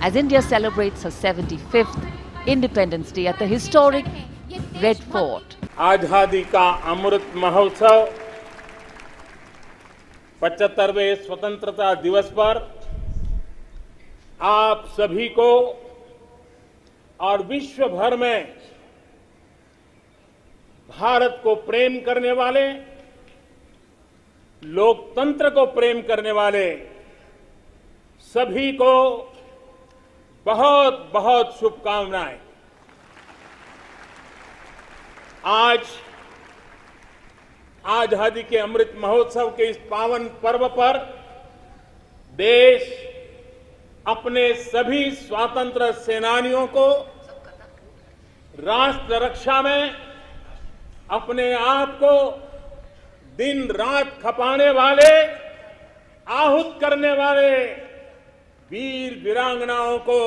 as India celebrates her 75th Independence Day at the historic Red Fort. आजादी का अमृत महोत्सव 75वें स्वतंत्रता दिवस पर आप सभी को और विश्व भर में भारत को प्रेम करने वाले, लोकतंत्र को प्रेम करने वाले सभी को बहुत बहुत शुभकामनाएं। आज आजादी के अमृत महोत्सव के इस पावन पर्व पर देश अपने सभी स्वतंत्र सेनानियों को राष्ट्र रक्षा में अपने आप को दिन रात खपाने वाले, आहूत करने वाले वीर वीरांगनाओं को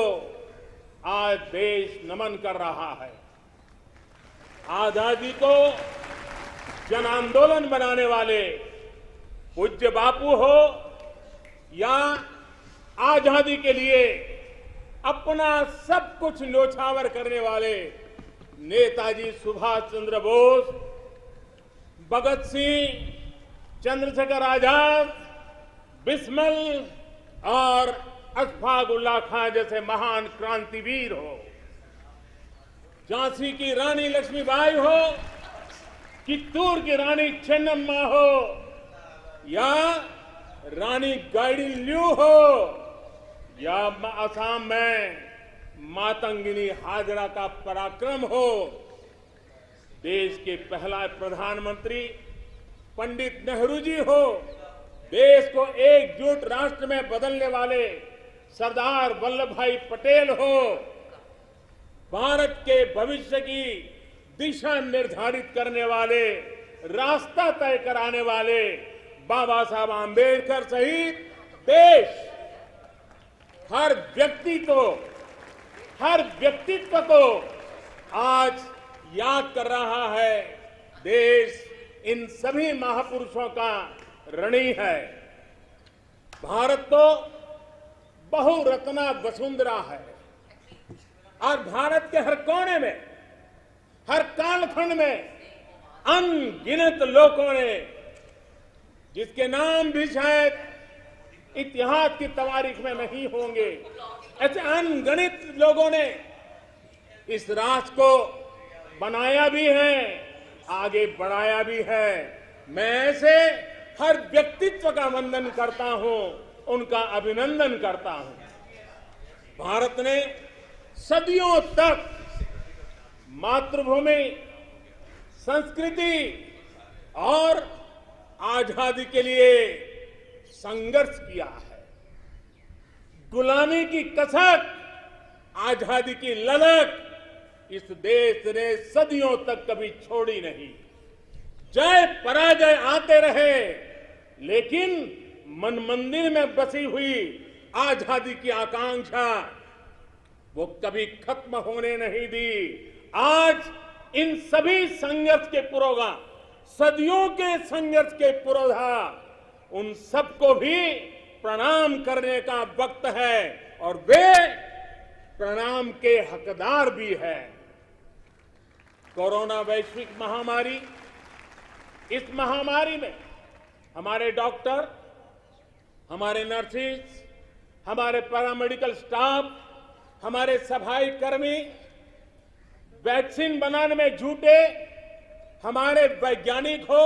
आज देश नमन कर रहा है। आजादी को जन आंदोलन बनाने वाले पूज्य बापू हो या आजादी के लिए अपना सब कुछ न्योछावर करने वाले नेताजी सुभाष चंद्र बोस, भगत सिंह, चंद्रशेखर आजाद, बिस्मिल और अशफाक उल्लाह खां जैसे महान क्रांतिवीर हो, झांसी की रानी लक्ष्मीबाई हो, चित्तूर की रानी चेन्नम्मा हो या रानी गाइडिनल्यू हो या असम में मातंगिनी हाजरा का पराक्रम हो, देश के पहला प्रधानमंत्री पंडित नेहरू जी हो, देश को एकजुट राष्ट्र में बदलने वाले सरदार वल्लभ भाई पटेल हो, भारत के भविष्य की दिशा निर्धारित करने वाले, रास्ता तय कराने वाले बाबा साहब आंबेडकर सहित देश हर व्यक्तित्व को आज याद कर रहा है। देश इन सभी महापुरुषों का ऋणी है। भारत तो बहुरत्ना वसुंधरा है और भारत के हर कोने में, हर कालखंड में अनगिनत लोगों ने, जिसके नाम भी शायद इतिहास की तवारीख में नहीं होंगे, ऐसे अनगिनत लोगों ने इस राष्ट्र को बनाया भी है, आगे बढ़ाया भी है। मैं ऐसे हर व्यक्तित्व का वंदन करता हूं, उनका अभिनंदन करता हूं। भारत ने सदियों तक मातृभूमि, संस्कृति और आजादी के लिए संघर्ष किया है। गुलामी की कसक, आजादी की ललक इस देश ने सदियों तक कभी छोड़ी नहीं। जय पराजय आते रहे, लेकिन मन मंदिर में बसी हुई आजादी की आकांक्षा वो कभी खत्म होने नहीं दी। आज इन सभी संघर्ष के पुरोधा, सदियों के संघर्ष के पुरोधा, उन सबको भी प्रणाम करने का वक्त है और वे प्रणाम के हकदार भी है। कोरोना वैश्विक महामारी, इस महामारी में हमारे डॉक्टर, हमारे नर्सेज, हमारे पैरामेडिकल स्टाफ, हमारे सफाई कर्मी वैक्सीन बनाने में जुटे, हमारे वैज्ञानिक हो,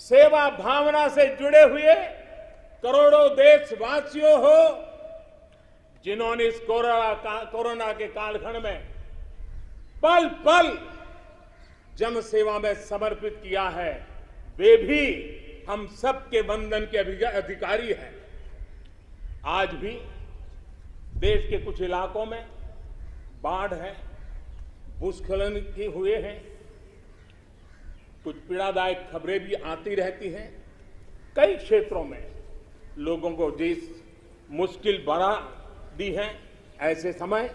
सेवा भावना से जुड़े हुए करोड़ों देशवासियों हो, जिन्होंने इस कोरोना के कालखंड में पल पल जन सेवा में समर्पित किया है, वे भी हम सबके वंदन के अधिकारी हैं। आज भी देश के कुछ इलाकों में बाढ़ है, भूस्खलन की हुए हैं, कुछ पीड़ादायक खबरें भी आती रहती हैं। कई क्षेत्रों में लोगों को जिस मुश्किल बढ़ा दी है, ऐसे समय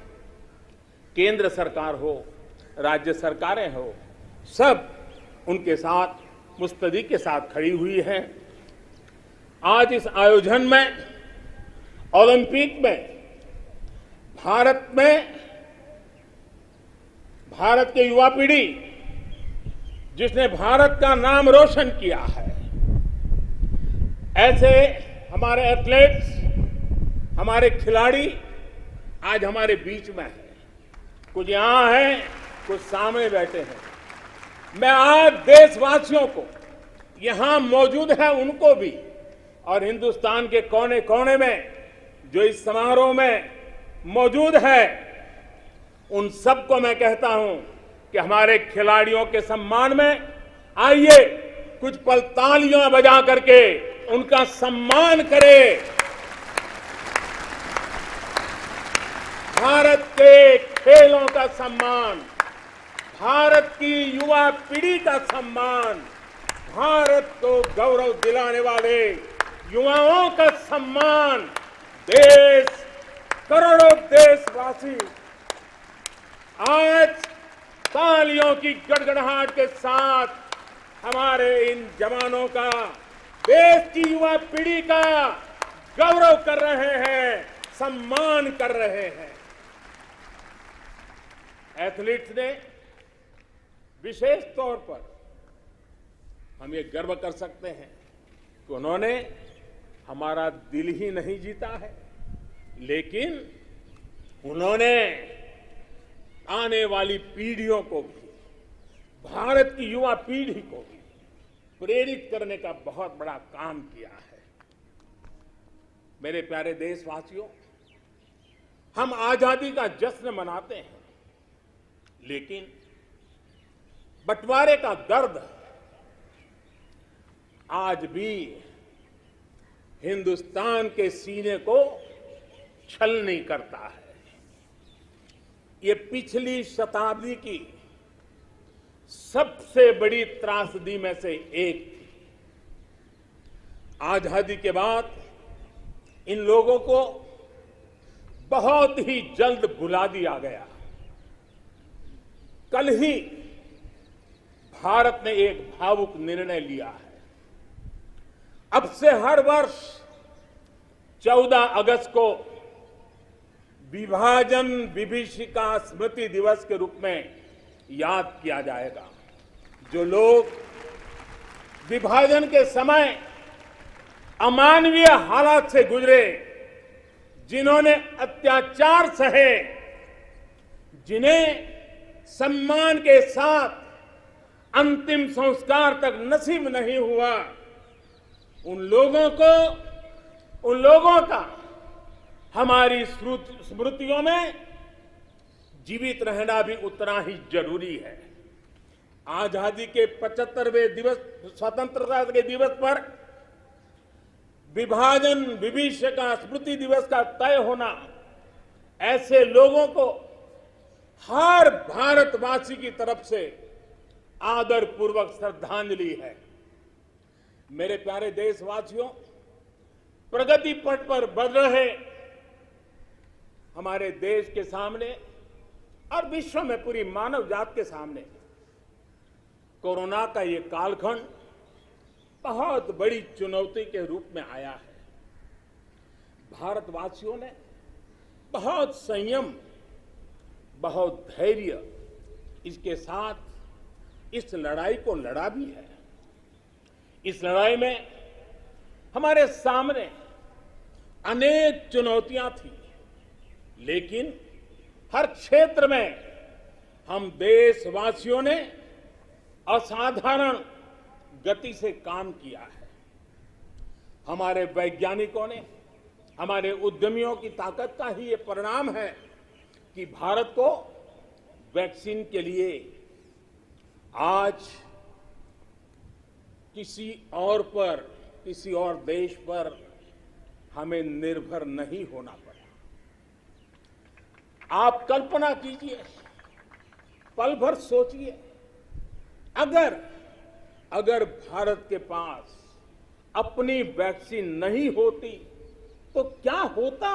केंद्र सरकार हो, राज्य सरकारें हो, सब उनके साथ मुस्तैदी के साथ खड़ी हुई है। आज इस आयोजन में, ओलंपिक में भारत में भारत की युवा पीढ़ी जिसने भारत का नाम रोशन किया है, ऐसे हमारे एथलीट्स, हमारे खिलाड़ी आज हमारे बीच में हैं। कुछ यहां हैं, कुछ सामने बैठे हैं। मैं आज देशवासियों को, यहां मौजूद है उनको भी, और हिंदुस्तान के कोने कोने में जो इस समारोह में मौजूद है, उन सबको मैं कहता हूं कि हमारे खिलाड़ियों के सम्मान में आइए कुछ पल तालियां बजा करके उनका सम्मान करें। भारत के खेलों का सम्मान, भारत की युवा पीढ़ी का सम्मान, भारत को गौरव दिलाने वाले युवाओं का सम्मान, देश, करोड़ों देशवासी आज तालियों की गड़गड़ाहट के साथ हमारे इन जवानों का, देश की युवा पीढ़ी का गौरव कर रहे हैं, सम्मान कर रहे हैं। एथलीट्स ने विशेष तौर पर हम ये गर्व कर सकते हैं कि उन्होंने हमारा दिल ही नहीं जीता है, लेकिन उन्होंने आने वाली पीढ़ियों को भी, भारत की युवा पीढ़ी को भी प्रेरित करने का बहुत बड़ा काम किया है। मेरे प्यारे देशवासियों, हम आजादी का जश्न मनाते हैं, लेकिन बंटवारे का दर्द आज भी हिंदुस्तान के सीने को छलनी करता है। ये पिछली शताब्दी की सबसे बड़ी त्रासदी में से एक थी। आजादी के बाद इन लोगों को बहुत ही जल्द भुला दिया गया। कल ही भारत ने एक भावुक निर्णय लिया है। अब से हर वर्ष 14 अगस्त को विभाजन विभीषिका स्मृति दिवस के रूप में याद किया जाएगा। जो लोग विभाजन के समय अमानवीय हालात से गुजरे, जिन्होंने अत्याचार सहे, जिन्हें सम्मान के साथ अंतिम संस्कार तक नसीब नहीं हुआ, उन लोगों का हमारी स्मृतियों में जीवित रहना भी उतना ही जरूरी है। आजादी के 75वें दिवस, स्वतंत्रता के दिवस पर विभाजन विभीषिका स्मृति दिवस का तय होना ऐसे लोगों को हर भारतवासी की तरफ से आदरपूर्वक श्रद्धांजलि है। मेरे प्यारे देशवासियों, प्रगति पथ पर बढ़ रहे हमारे देश के सामने और विश्व में पूरी मानव जात के सामने कोरोना का ये कालखंड बहुत बड़ी चुनौती के रूप में आया है। भारतवासियों ने बहुत संयम, बहुत धैर्य इसके साथ इस लड़ाई को लड़ा भी है। इस लड़ाई में हमारे सामने अनेक चुनौतियां थी, लेकिन हर क्षेत्र में हम देशवासियों ने असाधारण गति से काम किया है। हमारे वैज्ञानिकों ने, हमारे उद्यमियों की ताकत का ही ये परिणाम है कि भारत को वैक्सीन के लिए आज किसी और देश पर हमें निर्भर नहीं होना पड़ा। आप कल्पना कीजिए, पल भर सोचिए, अगर भारत के पास अपनी वैक्सीन नहीं होती तो क्या होता।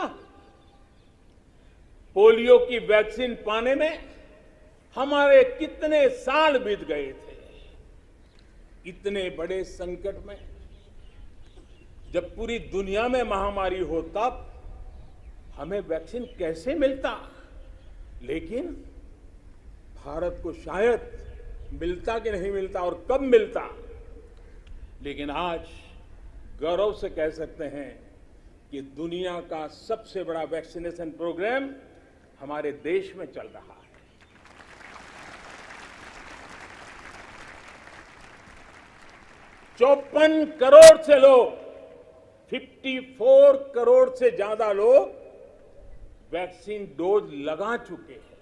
पोलियो की वैक्सीन पाने में हमारे कितने साल बीत गए थे। इतने बड़े संकट में जब पूरी दुनिया में महामारी हो, तब हमें वैक्सीन कैसे मिलता, लेकिन भारत को शायद मिलता कि नहीं मिलता और कब मिलता, लेकिन आज गौरव से कह सकते हैं कि दुनिया का सबसे बड़ा वैक्सीनेशन प्रोग्राम हमारे देश में चल रहा है। 54 करोड़ से लोग, 54 करोड़ से ज्यादा लोग वैक्सीन डोज लगा चुके हैं।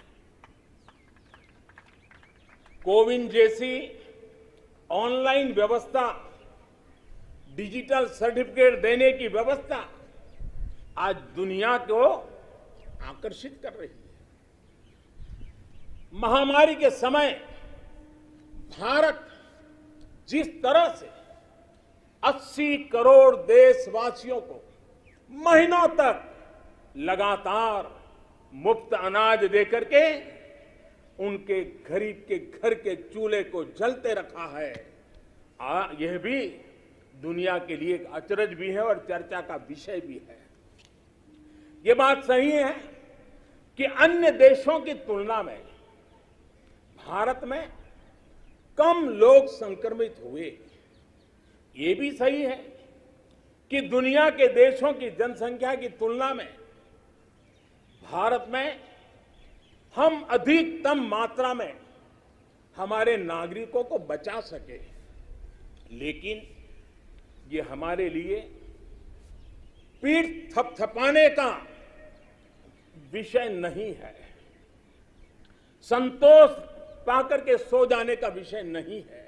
कोविन जैसी ऑनलाइन व्यवस्था, डिजिटल सर्टिफिकेट देने की व्यवस्था आज दुनिया को आकर्षित कर रही है। महामारी के समय भारत जिस तरह से 80 करोड़ देशवासियों को महीनों तक लगातार मुफ्त अनाज देकर के उनके गरीब के घर के चूल्हे को जलते रखा है, यह भी दुनिया के लिए एक अचरज भी है और चर्चा का विषय भी है। ये बात सही है कि अन्य देशों की तुलना में भारत में कम लोग संक्रमित हुए। ये भी सही है कि दुनिया के देशों की जनसंख्या की तुलना में भारत में हम अधिकतम मात्रा में हमारे नागरिकों को बचा सके, लेकिन ये हमारे लिए पीठ थपथपाने का विषय नहीं है, संतोष पाकर के सो जाने का विषय नहीं है।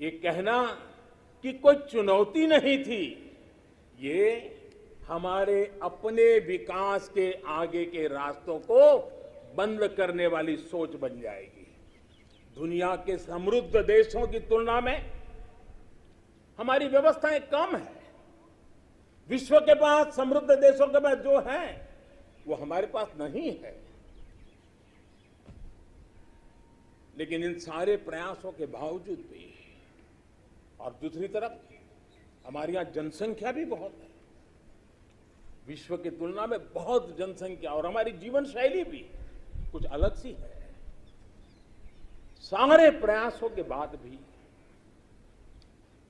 ये कहना कि कोई चुनौती नहीं थी, ये हमारे अपने विकास के आगे के रास्तों को बंद करने वाली सोच बन जाएगी। दुनिया के समृद्ध देशों की तुलना में हमारी व्यवस्थाएं कम है। विश्व के पास, समृद्ध देशों के पास जो है वो हमारे पास नहीं है। लेकिन इन सारे प्रयासों के बावजूद भी, और दूसरी तरफ हमारे यहां जनसंख्या भी बहुत है, विश्व की तुलना में बहुत जनसंख्या, और हमारी जीवन शैली भी कुछ अलग सी है। सारे प्रयासों के बाद भी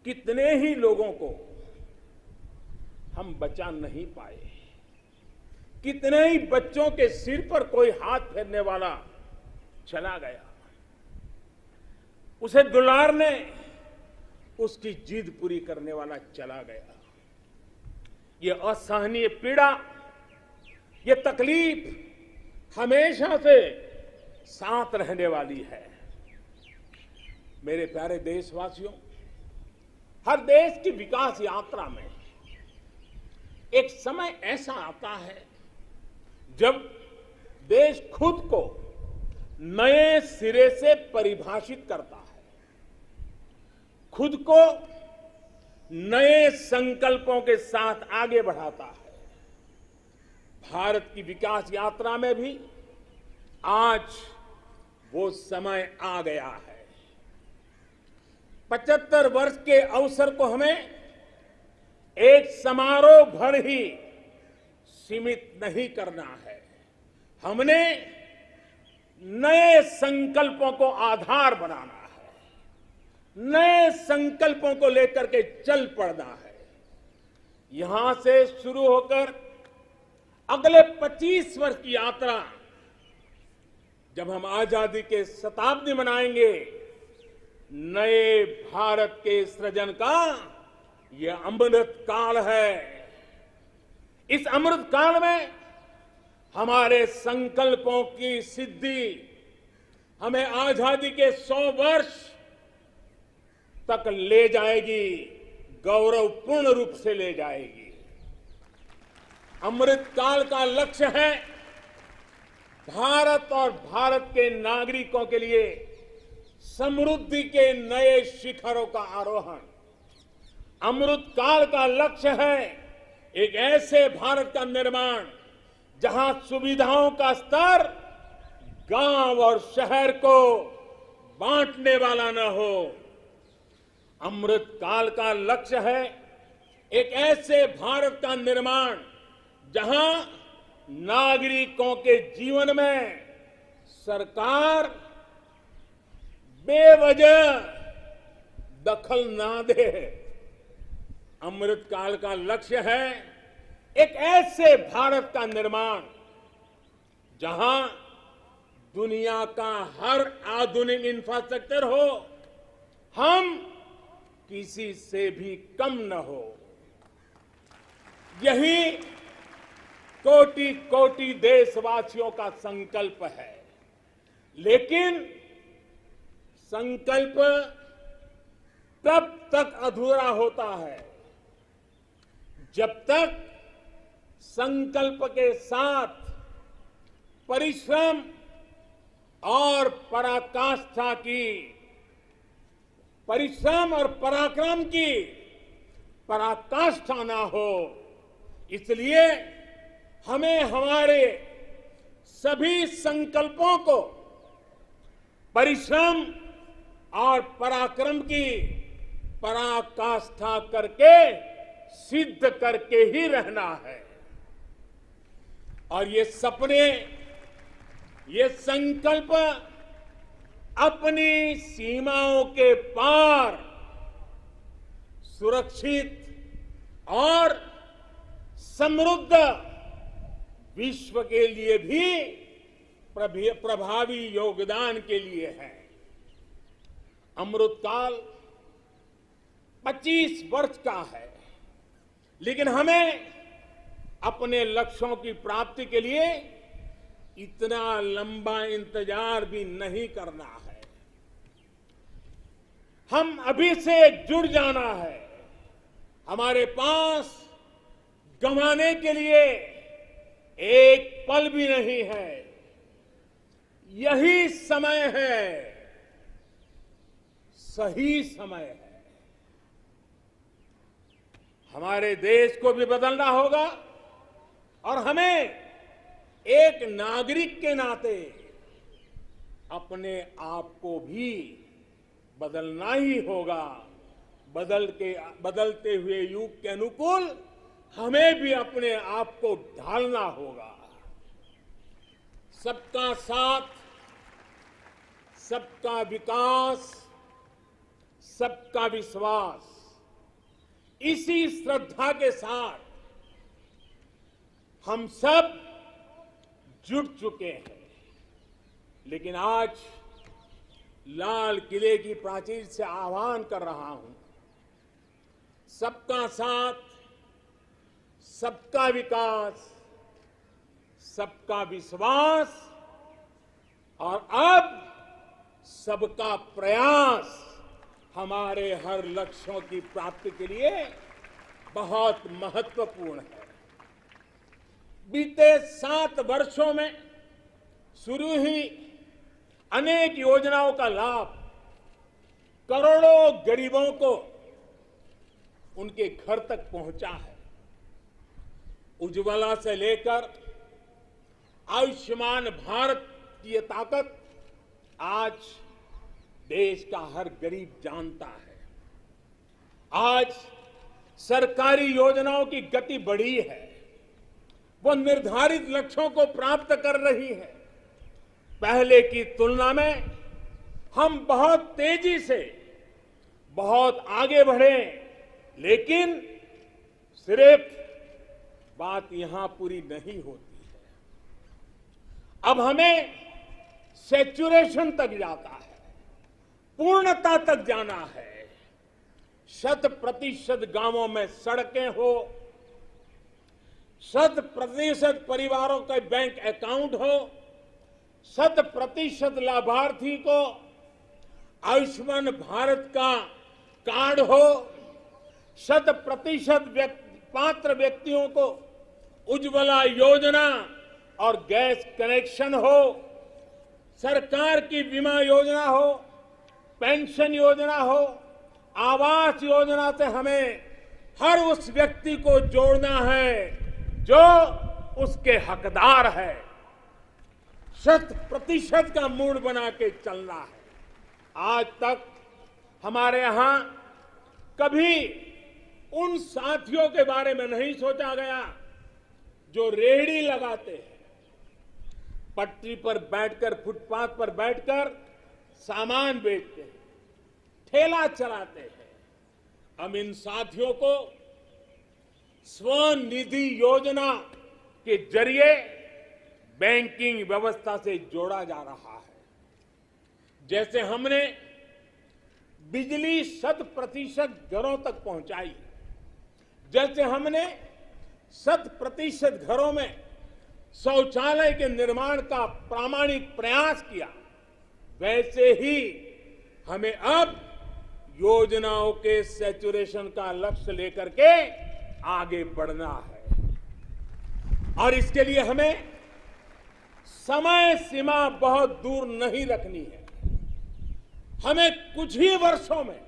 कितने ही लोगों को हम बचा नहीं पाए, कितने ही बच्चों के सिर पर कोई हाथ फेरने वाला चला गया, उसे दुलारने, उसकी जिद पूरी करने वाला चला गया। ये असहनीय पीड़ा, ये तकलीफ हमेशा से साथ रहने वाली है। मेरे प्यारे देशवासियों, हर देश की विकास यात्रा में एक समय ऐसा आता है जब देश खुद को नए सिरे से परिभाषित करता है, खुद को नए संकल्पों के साथ आगे बढ़ाता है। भारत की विकास यात्रा में भी आज वो समय आ गया है। 75 वर्ष के अवसर को हमें एक समारोह भर ही सीमित नहीं करना है। हमने नए संकल्पों को आधार बनाना है, नए संकल्पों को लेकर के चल पड़ना है। यहां से शुरू होकर अगले 25 वर्ष की यात्रा, जब हम आजादी के शताब्दी मनाएंगे, नए भारत के सृजन का यह अमृत काल है। इस अमृत काल में हमारे संकल्पों की सिद्धि हमें आजादी के 100 वर्ष तक ले जाएगी, गौरवपूर्ण रूप से ले जाएगी। अमृत काल का लक्ष्य है भारत और भारत के नागरिकों के लिए समृद्धि के नए शिखरों का आरोहण। अमृत काल का लक्ष्य है एक ऐसे भारत का निर्माण जहां सुविधाओं का स्तर गांव और शहर को बांटने वाला न हो। अमृत काल का लक्ष्य है एक ऐसे भारत का निर्माण जहां नागरिकों के जीवन में सरकार बेवजह दखल ना दे। अमृतकाल का लक्ष्य है एक ऐसे भारत का निर्माण जहां दुनिया का हर आधुनिक इंफ्रास्ट्रक्चर हो, हम किसी से भी कम न हो। यही कोटि कोटि देशवासियों का संकल्प है। लेकिन संकल्प तब तक अधूरा होता है जब तक संकल्प के साथ परिश्रम और पराकाष्ठा की, परिश्रम और पराक्रम की पराकाष्ठा ना हो। इसलिए हमें हमारे सभी संकल्पों को परिश्रम और पराक्रम की पराकाष्ठा करके सिद्ध करके ही रहना है। और ये सपने, ये संकल्प अपनी सीमाओं के पार सुरक्षित और समृद्ध विश्व के लिए भी प्रभावी योगदान के लिए है। अमृतकाल 25 वर्ष का है, लेकिन हमें अपने लक्ष्यों की प्राप्ति के लिए इतना लंबा इंतजार भी नहीं करना है। हम अभी से जुड़ जाना है। हमारे पास गंवाने के लिए एक पल भी नहीं है। यही समय है, सही समय है। हमारे देश को भी बदलना होगा और हमें एक नागरिक के नाते अपने आप को भी बदलना ही होगा। बदलते हुए युग के अनुकूल हमें भी अपने आप को ढालना होगा। सबका साथ, सबका विकास, सबका विश्वास, इसी श्रद्धा के साथ हम सब जुट चुके हैं। लेकिन आज लाल किले की प्राचीर से आह्वान कर रहा हूं, सबका साथ, सबका विकास, सबका विश्वास और अब सबका प्रयास हमारे हर लक्ष्यों की प्राप्ति के लिए बहुत महत्वपूर्ण है। बीते 7 वर्षों में शुरू हुई अनेक योजनाओं का लाभ करोड़ों गरीबों को उनके घर तक पहुंचा है। उज्ज्वला से लेकर आयुष्मान भारत की ये ताकत आज देश का हर गरीब जानता है। आज सरकारी योजनाओं की गति बढ़ी है, वो निर्धारित लक्ष्यों को प्राप्त कर रही है। पहले की तुलना में हम बहुत तेजी से बहुत आगे बढ़े, लेकिन सिर्फ बात यहां पूरी नहीं होती है। अब हमें सैचुरेशन तक जाता है, पूर्णता तक जाना है। 100% गांवों में सड़कें हो, 100% परिवारों के बैंक अकाउंट हो, 100% लाभार्थी को आयुष्मान भारत का कार्ड हो, 100% पात्र व्यक्तियों को उज्ज्वला योजना और गैस कनेक्शन हो, सरकार की बीमा योजना हो, पेंशन योजना हो, आवास योजना से हमें हर उस व्यक्ति को जोड़ना है जो उसके हकदार है। 100% का मूड बना के चलना है। आज तक हमारे यहां कभी उन साथियों के बारे में नहीं सोचा गया जो रेहड़ी लगाते हैं, पटरी पर बैठकर, फुटपाथ पर बैठकर सामान बेचते हैं, ठेला चलाते हैं, हम इन साथियों को स्वनिधि योजना के जरिए बैंकिंग व्यवस्था से जोड़ा जा रहा है। जैसे हमने बिजली 100% घरों तक पहुंचाई, जैसे हमने 100% घरों में शौचालय के निर्माण का प्रामाणिक प्रयास किया, वैसे ही हमें अब योजनाओं के सैचुरेशन का लक्ष्य लेकर के आगे बढ़ना है। और इसके लिए हमें समय सीमा बहुत दूर नहीं रखनी है। हमें कुछ ही वर्षों में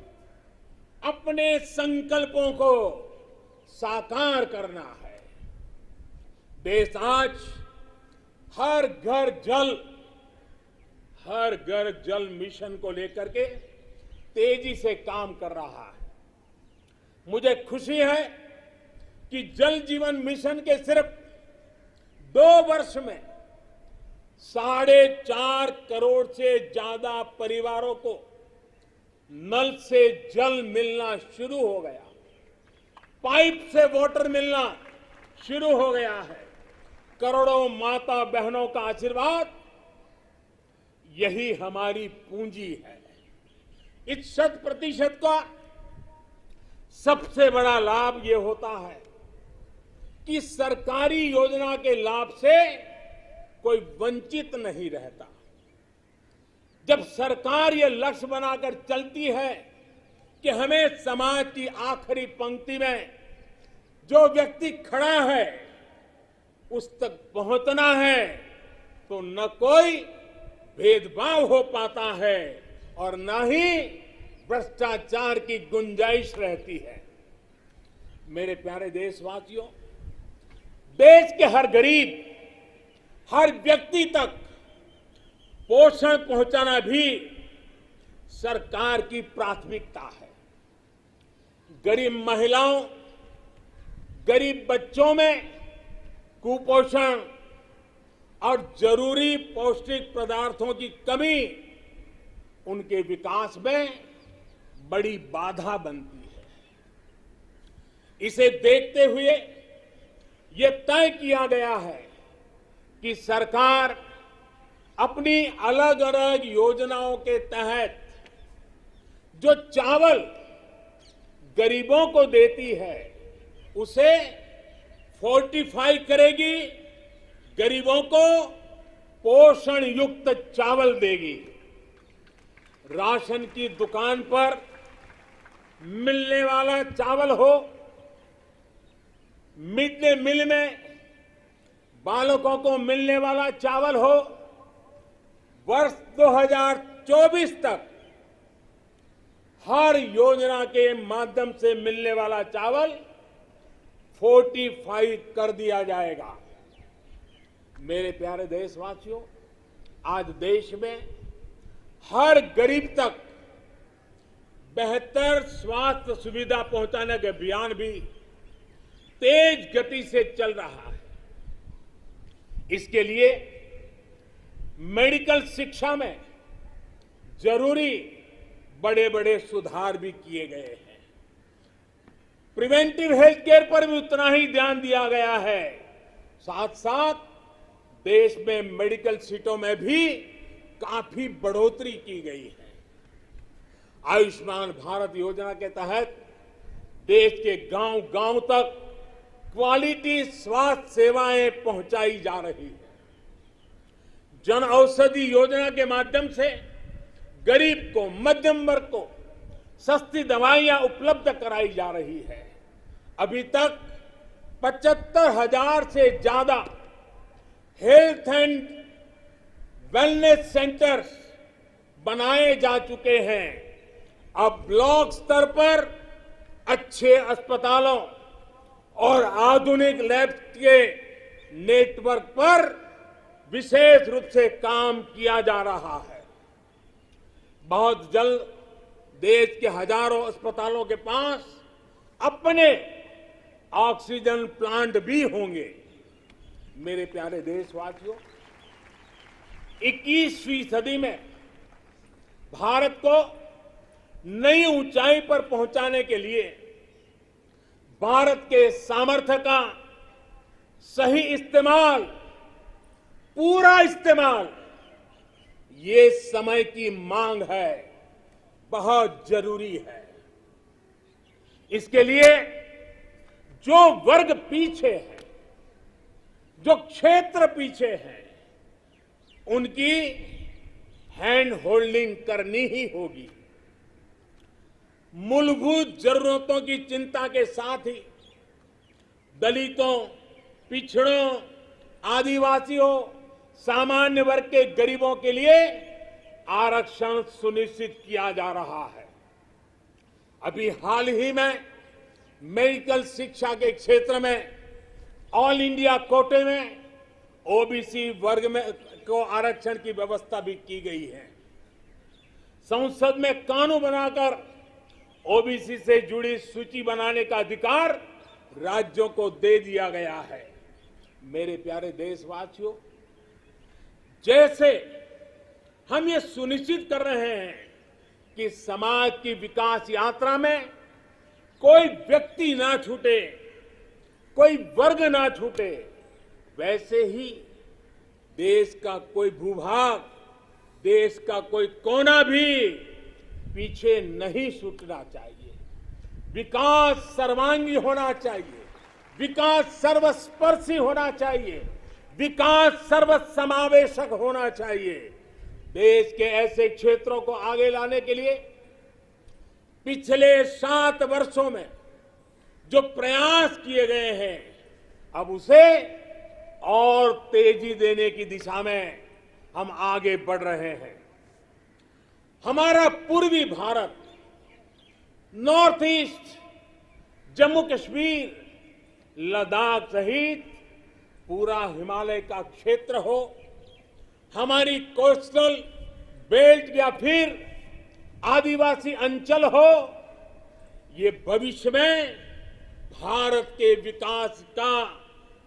अपने संकल्पों को साकार करना है। देश आज हर घर जल मिशन को लेकर के तेजी से काम कर रहा है। मुझे खुशी है कि जल जीवन मिशन के सिर्फ 2 वर्ष में 4.5 करोड़ से ज्यादा परिवारों को नल से जल मिलना शुरू हो गया, पाइप से वाटर मिलना शुरू हो गया है। करोड़ों माता बहनों का आशीर्वाद, यही हमारी पूंजी है। इस 100% का सबसे बड़ा लाभ ये होता है कि सरकारी योजना के लाभ से कोई वंचित नहीं रहता। जब सरकार ये लक्ष्य बनाकर चलती है कि हमें समाज की आखिरी पंक्ति में जो व्यक्ति खड़ा है उस तक पहुंचना है, तो न कोई भेदभाव हो पाता है और न ही भ्रष्टाचार की गुंजाइश रहती है। मेरे प्यारे देशवासियों, देश के हर गरीब, हर व्यक्ति तक पोषण पहुंचाना भी सरकार की प्राथमिकता है। गरीब महिलाओं, गरीब बच्चों में कुपोषण और जरूरी पौष्टिक पदार्थों की कमी उनके विकास में बड़ी बाधा बनती है। इसे देखते हुए ये तय किया गया है कि सरकार अपनी अलग अलग योजनाओं के तहत जो चावल गरीबों को देती है उसे फोर्टिफाई करेगी, गरीबों को पोषण युक्त चावल देगी। राशन की दुकान पर मिलने वाला चावल हो, मिड डे मील में बालकों को मिलने वाला चावल हो, वर्ष 2024 तक हर योजना के माध्यम से मिलने वाला चावल फोर्टिफाई कर दिया जाएगा। मेरे प्यारे देशवासियों, आज देश में हर गरीब तक बेहतर स्वास्थ्य सुविधा पहुंचाने का अभियान भी तेज गति से चल रहा है। इसके लिए मेडिकल शिक्षा में जरूरी बड़े बड़े सुधार भी किए गए हैं। प्रिवेंटिव हेल्थ केयर पर भी उतना ही ध्यान दिया गया है। साथ साथ देश में मेडिकल सीटों में भी काफी बढ़ोतरी की गई है। आयुष्मान भारत योजना के तहत देश के गांव-गांव तक क्वालिटी स्वास्थ्य सेवाएं पहुंचाई जा रही है। जन औषधि योजना के माध्यम से गरीब को, मध्यम वर्ग को सस्ती दवाइयां उपलब्ध कराई जा रही है। अभी तक 75,000 से ज्यादा हेल्थ एंड वेलनेस सेंटर्स बनाए जा चुके हैं। अब ब्लॉक स्तर पर अच्छे अस्पतालों और आधुनिक लैब के नेटवर्क पर विशेष रूप से काम किया जा रहा है। बहुत जल्द देश के हजारों अस्पतालों के पास अपने ऑक्सीजन प्लांट भी होंगे। मेरे प्यारे देशवासियों, 21वीं सदी में भारत को नई ऊंचाई पर पहुंचाने के लिए भारत के सामर्थ्य का सही इस्तेमाल, पूरा इस्तेमाल, ये समय की मांग है, बहुत जरूरी है। इसके लिए जो वर्ग पीछे है, जो क्षेत्र पीछे है, उनकी हैंड होल्डिंग करनी ही होगी। मूलभूत जरूरतों की चिंता के साथ ही दलितों, पिछड़ों, आदिवासियों, सामान्य वर्ग के गरीबों के लिए आरक्षण सुनिश्चित किया जा रहा है। अभी हाल ही में मेडिकल शिक्षा के क्षेत्र में ऑल इंडिया कोटे में ओबीसी वर्ग में को आरक्षण की व्यवस्था भी की गई है। संसद में कानून बनाकर ओबीसी से जुड़ी सूची बनाने का अधिकार राज्यों को दे दिया गया है। मेरे प्यारे देशवासियों, जैसे हम ये सुनिश्चित कर रहे हैं कि समाज की विकास यात्रा में कोई व्यक्ति ना छूटे, कोई वर्ग ना छूटे, वैसे ही देश का कोई भूभाग, देश का कोई कोना भी पीछे नहीं छूटना चाहिए। विकास सर्वांगी होना चाहिए, विकास सर्वस्पर्शी होना चाहिए, विकास सर्वसमावेशक होना चाहिए। देश के ऐसे क्षेत्रों को आगे लाने के लिए पिछले 7 वर्षों में जो प्रयास किए गए हैं, अब उसे और तेजी देने की दिशा में हम आगे बढ़ रहे हैं। हमारा पूर्वी भारत, नॉर्थ ईस्ट, जम्मू कश्मीर, लद्दाख सहित पूरा हिमालय का क्षेत्र हो, हमारी कोस्टल बेल्ट या फिर आदिवासी अंचल हो, ये भविष्य में भारत के विकास का,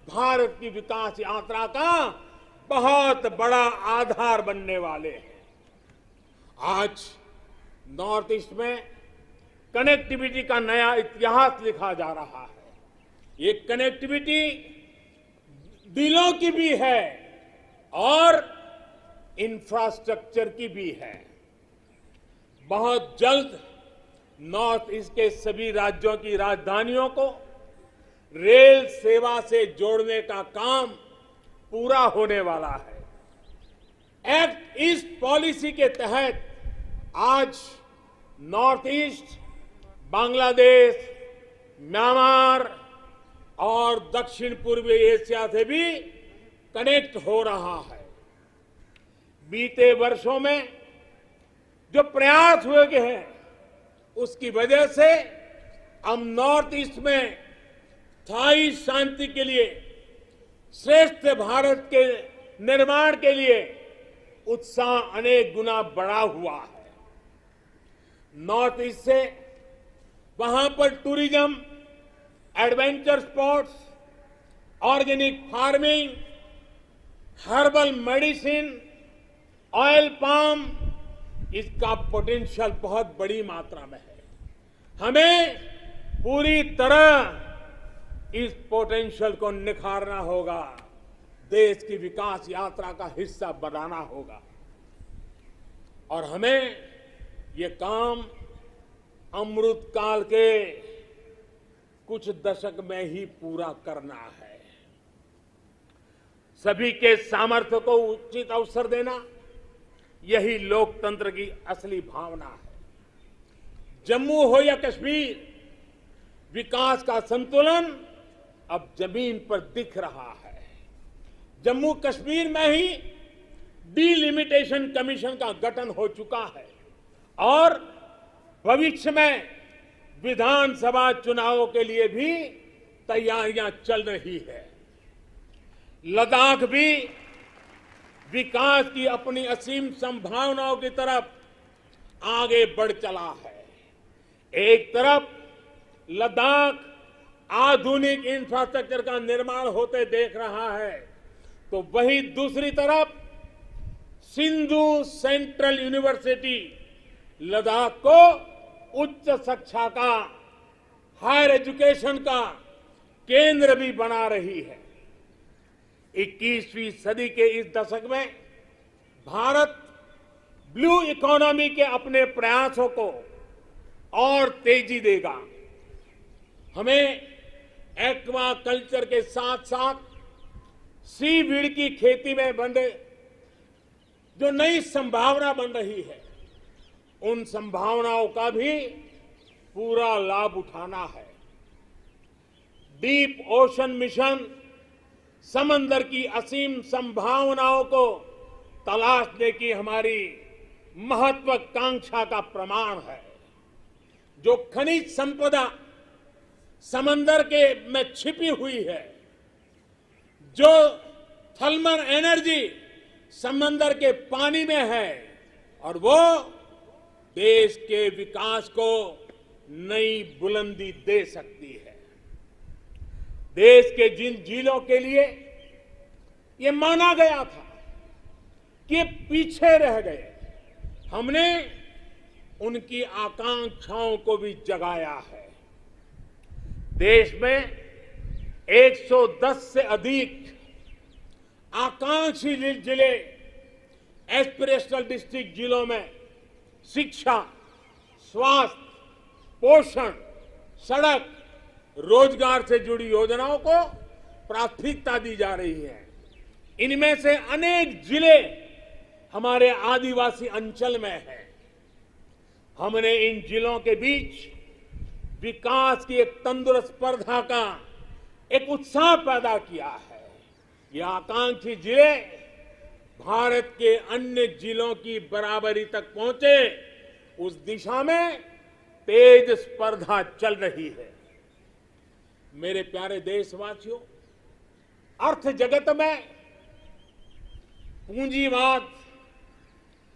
भारत की विकास यात्रा का बहुत बड़ा आधार बनने वाले हैं। आज नॉर्थ ईस्ट में कनेक्टिविटी का नया इतिहास लिखा जा रहा है। ये कनेक्टिविटी दिलों की भी है और इंफ्रास्ट्रक्चर की भी है। बहुत जल्द नॉर्थ ईस्ट के सभी राज्यों की राजधानियों को रेल सेवा से जोड़ने का काम पूरा होने वाला है। एक्ट ईस्ट पॉलिसी के तहत आज नॉर्थ ईस्ट बांग्लादेश, म्यांमार और दक्षिण पूर्वी एशिया से भी कनेक्ट हो रहा है। बीते वर्षों में जो प्रयास हुए हैं, उसकी वजह से हम नॉर्थ ईस्ट में स्थायी शांति के लिए, श्रेष्ठ भारत के निर्माण के लिए उत्साह अनेक गुना बढ़ा हुआ है। नॉर्थ ईस्ट से वहां पर tourism, adventure sports, organic farming, herbal medicine, oil palm, इसका पोटेंशियल बहुत बड़ी मात्रा में है। हमें पूरी तरह इस पोटेंशियल को निखारना होगा, देश की विकास यात्रा का हिस्सा बनाना होगा और हमें ये काम अमृत काल के कुछ दशक में ही पूरा करना है। सभी के सामर्थ्य को उचित अवसर देना, यही लोकतंत्र की असली भावना है। जम्मू हो या कश्मीर, विकास का संतुलन अब जमीन पर दिख रहा है। जम्मू कश्मीर में ही डिलिमिटेशन कमीशन का गठन हो चुका है और भविष्य में विधानसभा चुनावों के लिए भी तैयारियां चल रही है। लद्दाख भी विकास की अपनी असीम संभावनाओं की तरफ आगे बढ़ चला है। एक तरफ लद्दाख आधुनिक इंफ्रास्ट्रक्चर का निर्माण होते देख रहा है तो वहीं दूसरी तरफ सिंधु सेंट्रल यूनिवर्सिटी लद्दाख को उच्च शिक्षा का, हायर एजुकेशन का केंद्र भी बना रही है। 21वीं सदी के इस दशक में भारत ब्लू इकोनॉमी के अपने प्रयासों को और तेजी देगा। हमें एक्वा कल्चर के साथ साथ सीवीड की खेती में बने जो नई संभावना बन रही है, उन संभावनाओं का भी पूरा लाभ उठाना है। डीप ओशन मिशन समंदर की असीम संभावनाओं को तलाशने की हमारी महत्वाकांक्षा का प्रमाण है। जो खनिज संपदा समंदर के में छिपी हुई है, जो थर्मल एनर्जी समंदर के पानी में है, और वो देश के विकास को नई बुलंदी दे सकती है। देश के जिन जिलों के लिए ये माना गया था कि पीछे रह गए, हमने उनकी आकांक्षाओं को भी जगाया है। देश में 110 से अधिक आकांक्षी जिले, एस्पिरेशनल डिस्ट्रिक्ट जिलों में शिक्षा, स्वास्थ्य, पोषण, सड़क, रोजगार से जुड़ी योजनाओं को प्राथमिकता दी जा रही है। इनमें से अनेक जिले हमारे आदिवासी अंचल में हैं। हमने इन जिलों के बीच विकास की एक तंदुरुस्त स्पर्धा का एक उत्साह पैदा किया है। ये आकांक्षी जिले भारत के अन्य जिलों की बराबरी तक पहुंचे, उस दिशा में तेज स्पर्धा चल रही है। मेरे प्यारे देशवासियों, अर्थ जगत में पूंजीवाद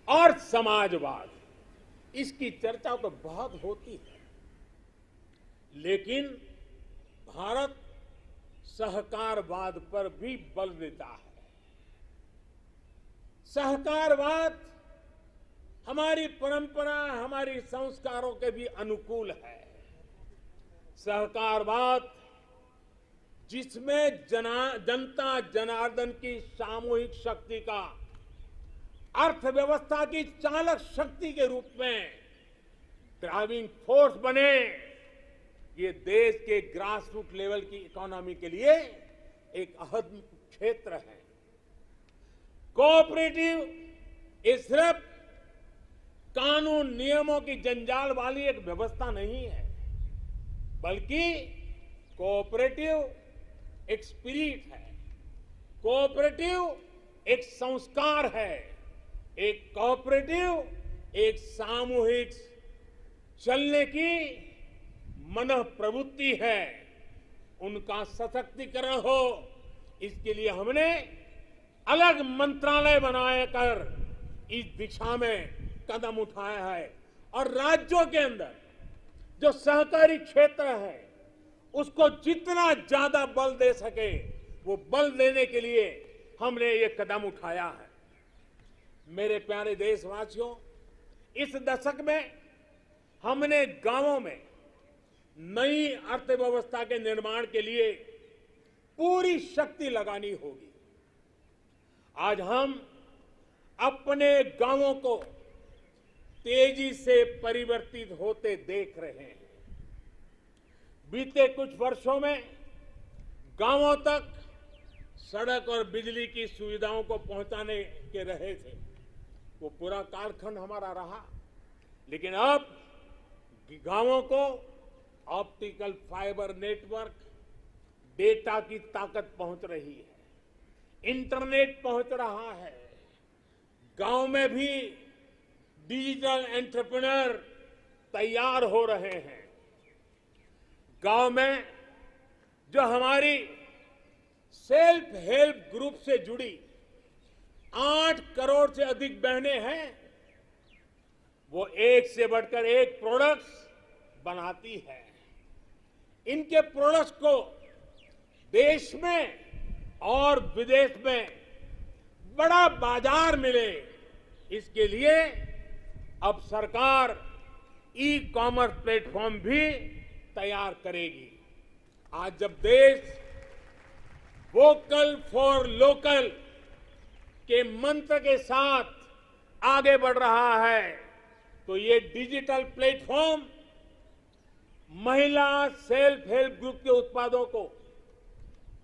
और समाजवाद, इसकी चर्चा तो बहुत होती है, लेकिन भारत सहकारवाद पर भी बल देता है। सहकारवाद हमारी परंपरा, हमारी संस्कारों के भी अनुकूल है। सहकारवाद जिसमें जनता जनार्दन की सामूहिक शक्ति का अर्थव्यवस्था की चालक शक्ति के रूप में ड्राइविंग फोर्स बने, ये देश के ग्रास रूट लेवल की इकोनॉमी के लिए एक अहम क्षेत्र है। कोऑपरेटिव ये सिर्फ कानून नियमों की जंजाल वाली एक व्यवस्था नहीं है, बल्कि कोऑपरेटिव एक स्पिरिट है, कोऑपरेटिव एक संस्कार है, एक कोऑपरेटिव एक सामूहिक चलने की मनः प्रवृत्ति है। उनका सशक्तिकरण हो, इसके लिए हमने अलग मंत्रालय बनाए कर इस दिशा में कदम उठाया है। और राज्यों के अंदर जो सहकारी क्षेत्र है, उसको जितना ज्यादा बल दे सके, वो बल देने के लिए हमने ये कदम उठाया है। मेरे प्यारे देशवासियों, इस दशक में हमने गांवों में नई अर्थव्यवस्था के निर्माण के लिए पूरी शक्ति लगानी होगी। आज हम अपने गांवों को तेजी से परिवर्तित होते देख रहे हैं। बीते कुछ वर्षों में गांवों तक सड़क और बिजली की सुविधाओं को पहुंचाने के रहे थे, वो पूरा कालखंड हमारा रहा। लेकिन अब गांवों को ऑप्टिकल फाइबर नेटवर्क, डेटा की ताकत पहुंच रही है, इंटरनेट पहुंच रहा है। गांव में भी डिजिटल एंटरप्रेन्योर तैयार हो रहे हैं। गांव में जो हमारी सेल्फ हेल्प ग्रुप से जुड़ी 8 करोड़ से अधिक बहनें हैं, वो एक से बढ़कर एक प्रोडक्ट्स बनाती है। इनके प्रोडक्ट्स को देश में और विदेश में बड़ा बाजार मिले, इसके लिए अब सरकार ई कॉमर्स प्लेटफॉर्म भी तैयार करेगी। आज जब देश वोकल फॉर लोकल के मंत्र के साथ आगे बढ़ रहा है, तो ये डिजिटल प्लेटफॉर्म महिला सेल्फ हेल्प ग्रुप के उत्पादों को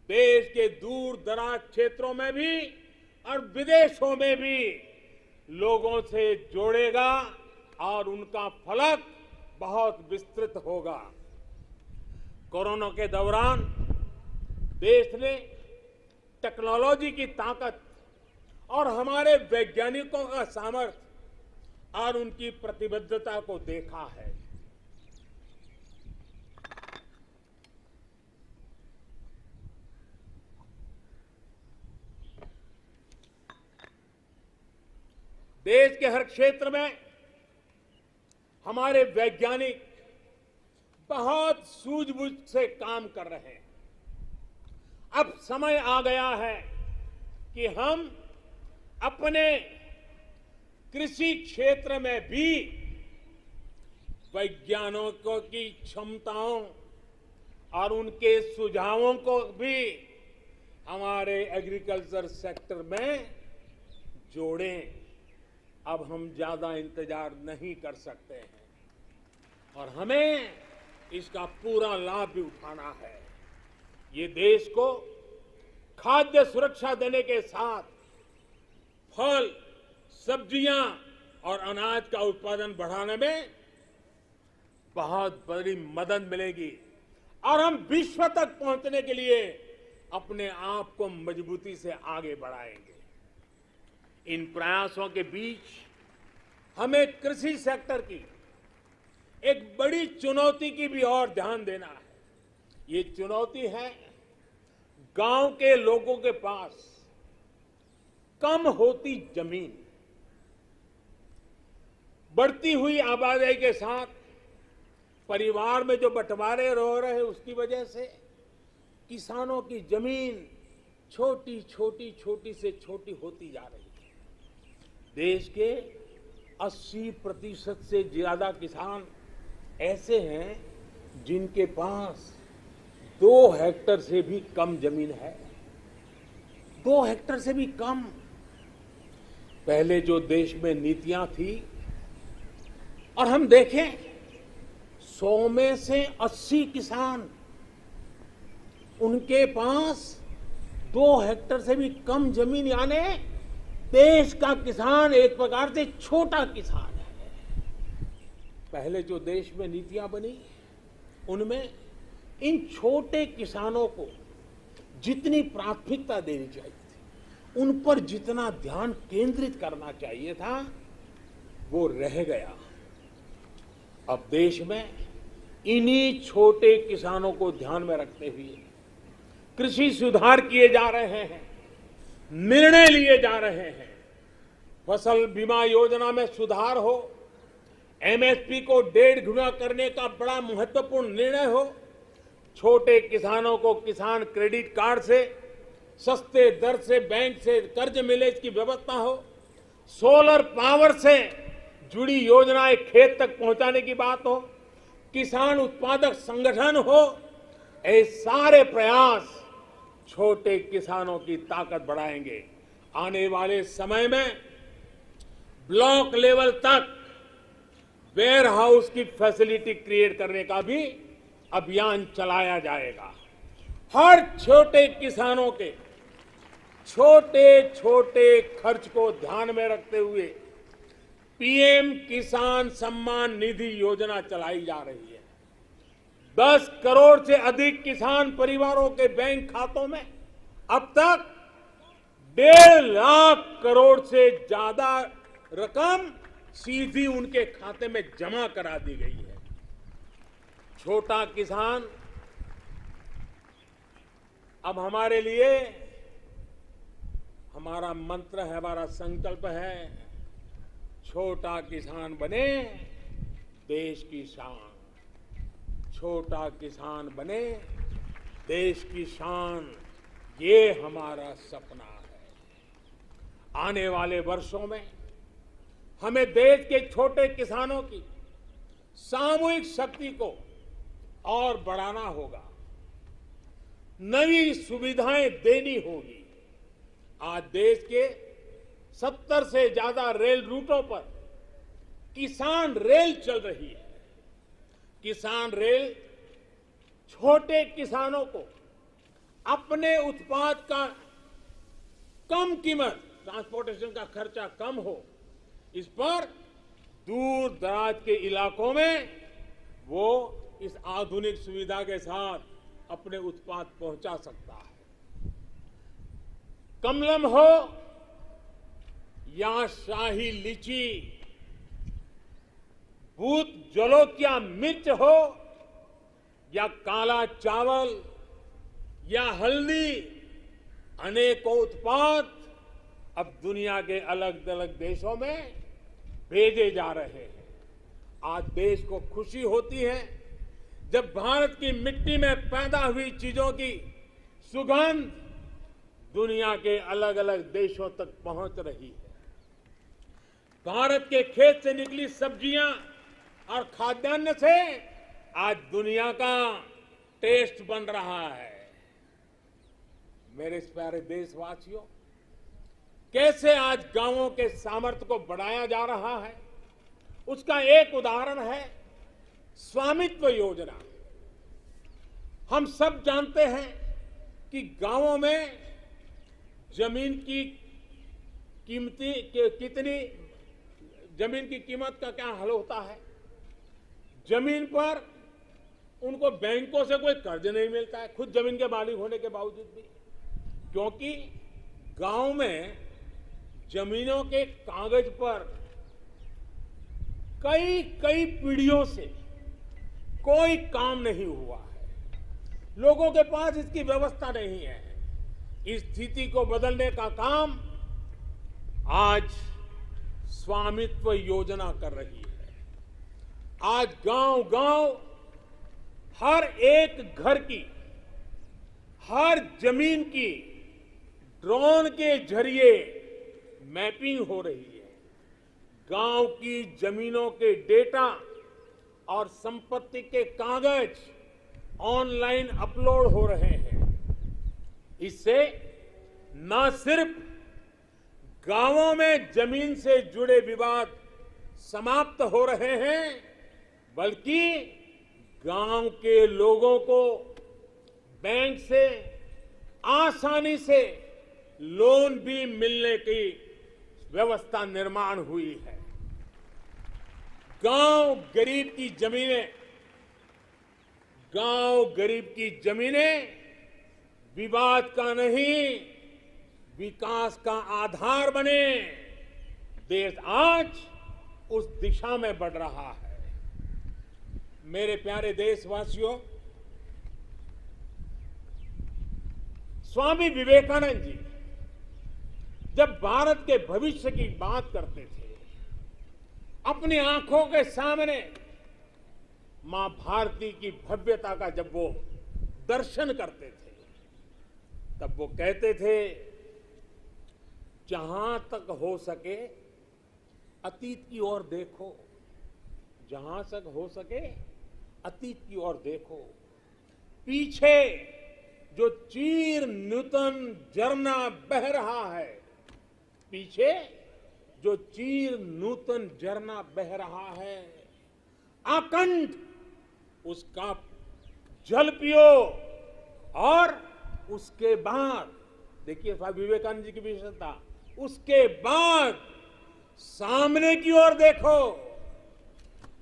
देश के दूर दराज क्षेत्रों में भी और विदेशों में भी लोगों से जोड़ेगा और उनका फलक बहुत विस्तृत होगा। कोरोना के दौरान देश ने टेक्नोलॉजी की ताकत और हमारे वैज्ञानिकों का सामर्थ्य और उनकी प्रतिबद्धता को देखा है। देश के हर क्षेत्र में हमारे वैज्ञानिक बहुत सूझबूझ से काम कर रहे हैं। अब समय आ गया है कि हम अपने कृषि क्षेत्र में भी वैज्ञानिकों की क्षमताओं और उनके सुझावों को भी हमारे एग्रीकल्चर सेक्टर में जोड़ें। अब हम ज्यादा इंतजार नहीं कर सकते हैं और हमें इसका पूरा लाभ भी उठाना है। ये देश को खाद्य सुरक्षा देने के साथ फल, सब्जियां और अनाज का उत्पादन बढ़ाने में बहुत बड़ी मदद मिलेगी और हम विश्व तक पहुंचने के लिए अपने आप को मजबूती से आगे बढ़ाएंगे। इन प्रयासों के बीच हमें कृषि सेक्टर की एक बड़ी चुनौती की भी और ध्यान देना है। ये चुनौती है गांव के लोगों के पास कम होती जमीन। बढ़ती हुई आबादी के साथ परिवार में जो बंटवारे हो रहे हैं, उसकी वजह से किसानों की जमीन छोटी छोटी से छोटी होती जा रही है। देश के 80% से ज्यादा किसान ऐसे हैं जिनके पास 2 हेक्टेयर से भी कम जमीन है। 2 हेक्टेयर से भी कम। पहले जो देश में नीतियां थी, और हम देखें 100 में से 80 किसान उनके पास 2 हेक्टेयर से भी कम जमीन, यानी देश का किसान एक प्रकार से छोटा किसान है। पहले जो देश में नीतियां बनी, उनमें इन छोटे किसानों को जितनी प्राथमिकता देनी चाहिए थी, उन पर जितना ध्यान केंद्रित करना चाहिए था, वो रह गया। अब देश में इन्हीं छोटे किसानों को ध्यान में रखते हुए कृषि सुधार किए जा रहे हैं, निर्णय लिए जा रहे हैं। फसल बीमा योजना में सुधार हो, एमएसपी को 1.5 गुना करने का बड़ा महत्वपूर्ण निर्णय हो, छोटे किसानों को किसान क्रेडिट कार्ड से सस्ते दर से बैंक से कर्ज मिले, इसकी व्यवस्था हो, सोलर पावर से जुड़ी योजनाएं खेत तक पहुंचाने की बात हो, किसान उत्पादक संगठन हो, ये सारे प्रयास छोटे किसानों की ताकत बढ़ाएंगे। आने वाले समय में ब्लॉक लेवल तक वेयर हाउस की फैसिलिटी क्रिएट करने का भी अभियान चलाया जाएगा। हर छोटे किसानों के छोटे छोटे खर्च को ध्यान में रखते हुए पीएम किसान सम्मान निधि योजना चलाई जा रही है। 10 करोड़ से अधिक किसान परिवारों के बैंक खातों में अब तक 1.5 लाख करोड़ से ज्यादा रकम सीधी उनके खाते में जमा करा दी गई है। छोटा किसान अब हमारे लिए, हमारा मंत्र है, हमारा संकल्प है, छोटा किसान बने देश की शान। छोटा किसान बने देश की शान, ये हमारा सपना है। आने वाले वर्षों में हमें देश के छोटे किसानों की सामूहिक शक्ति को और बढ़ाना होगा, नई सुविधाएं देनी होगी। आज देश के 70 से ज्यादा रेल रूटों पर किसान रेल चल रही है। किसान रेल छोटे किसानों को अपने उत्पाद का कम कीमत, ट्रांसपोर्टेशन का खर्चा कम हो, इस पर दूर दराज के इलाकों में वो इस आधुनिक सुविधा के साथ अपने उत्पाद पहुंचा सकता है। कमलम हो या शाही लीची, भूत जलोकिया मिर्च हो या काला चावल या हल्दी, अनेकों उत्पाद अब दुनिया के अलग अलग देशों में भेजे जा रहे हैं। आज देश को खुशी होती है जब भारत की मिट्टी में पैदा हुई चीजों की सुगंध दुनिया के अलग अलग देशों तक पहुंच रही है। भारत के खेत से निकली सब्जियां और खाद्यान्न से आज दुनिया का टेस्ट बन रहा है। मेरे प्यारे देशवासियों, कैसे आज गांवों के सामर्थ्य को बढ़ाया जा रहा है, उसका एक उदाहरण है स्वामित्व योजना। हम सब जानते हैं कि गांवों में जमीन की कीमत का क्या हल होता है। जमीन पर उनको बैंकों से कोई कर्ज नहीं मिलता है, खुद जमीन के मालिक होने के बावजूद भी, क्योंकि गांव में जमीनों के कागज पर कई पीढ़ियों से कोई काम नहीं हुआ है। लोगों के पास इसकी व्यवस्था नहीं है। इस स्थिति को बदलने का काम आज स्वामित्व योजना कर रही है। आज गांव-गांव हर एक घर की, हर जमीन की ड्रोन के जरिए मैपिंग हो रही है। गांव की जमीनों के डेटा और संपत्ति के कागज ऑनलाइन अपलोड हो रहे हैं। इससे न सिर्फ गांवों में जमीन से जुड़े विवाद समाप्त हो रहे हैं, बल्कि गांव के लोगों को बैंक से आसानी से लोन भी मिलने की व्यवस्था निर्माण हुई है। गांव गरीब की जमीनें विवाद का नहीं, विकास का आधार बने। देश आज उस दिशा में बढ़ रहा है। मेरे प्यारे देशवासियों, स्वामी विवेकानंद जी जब भारत के भविष्य की बात करते थे, अपनी आंखों के सामने मां भारती की भव्यता का जब वो दर्शन करते थे, तब वो कहते थे, जहां तक हो सके अतीत की ओर देखो, जहां तक हो सके अतीत की ओर देखो। पीछे जो चीर नूतन झरना बह रहा है, पीछे जो चीर नूतन झरना बह रहा है, आकंठ उसका जल पियो। और उसके बाद देखिए स्वामी विवेकानंद जी की विशेषता, उसके बाद सामने की ओर देखो,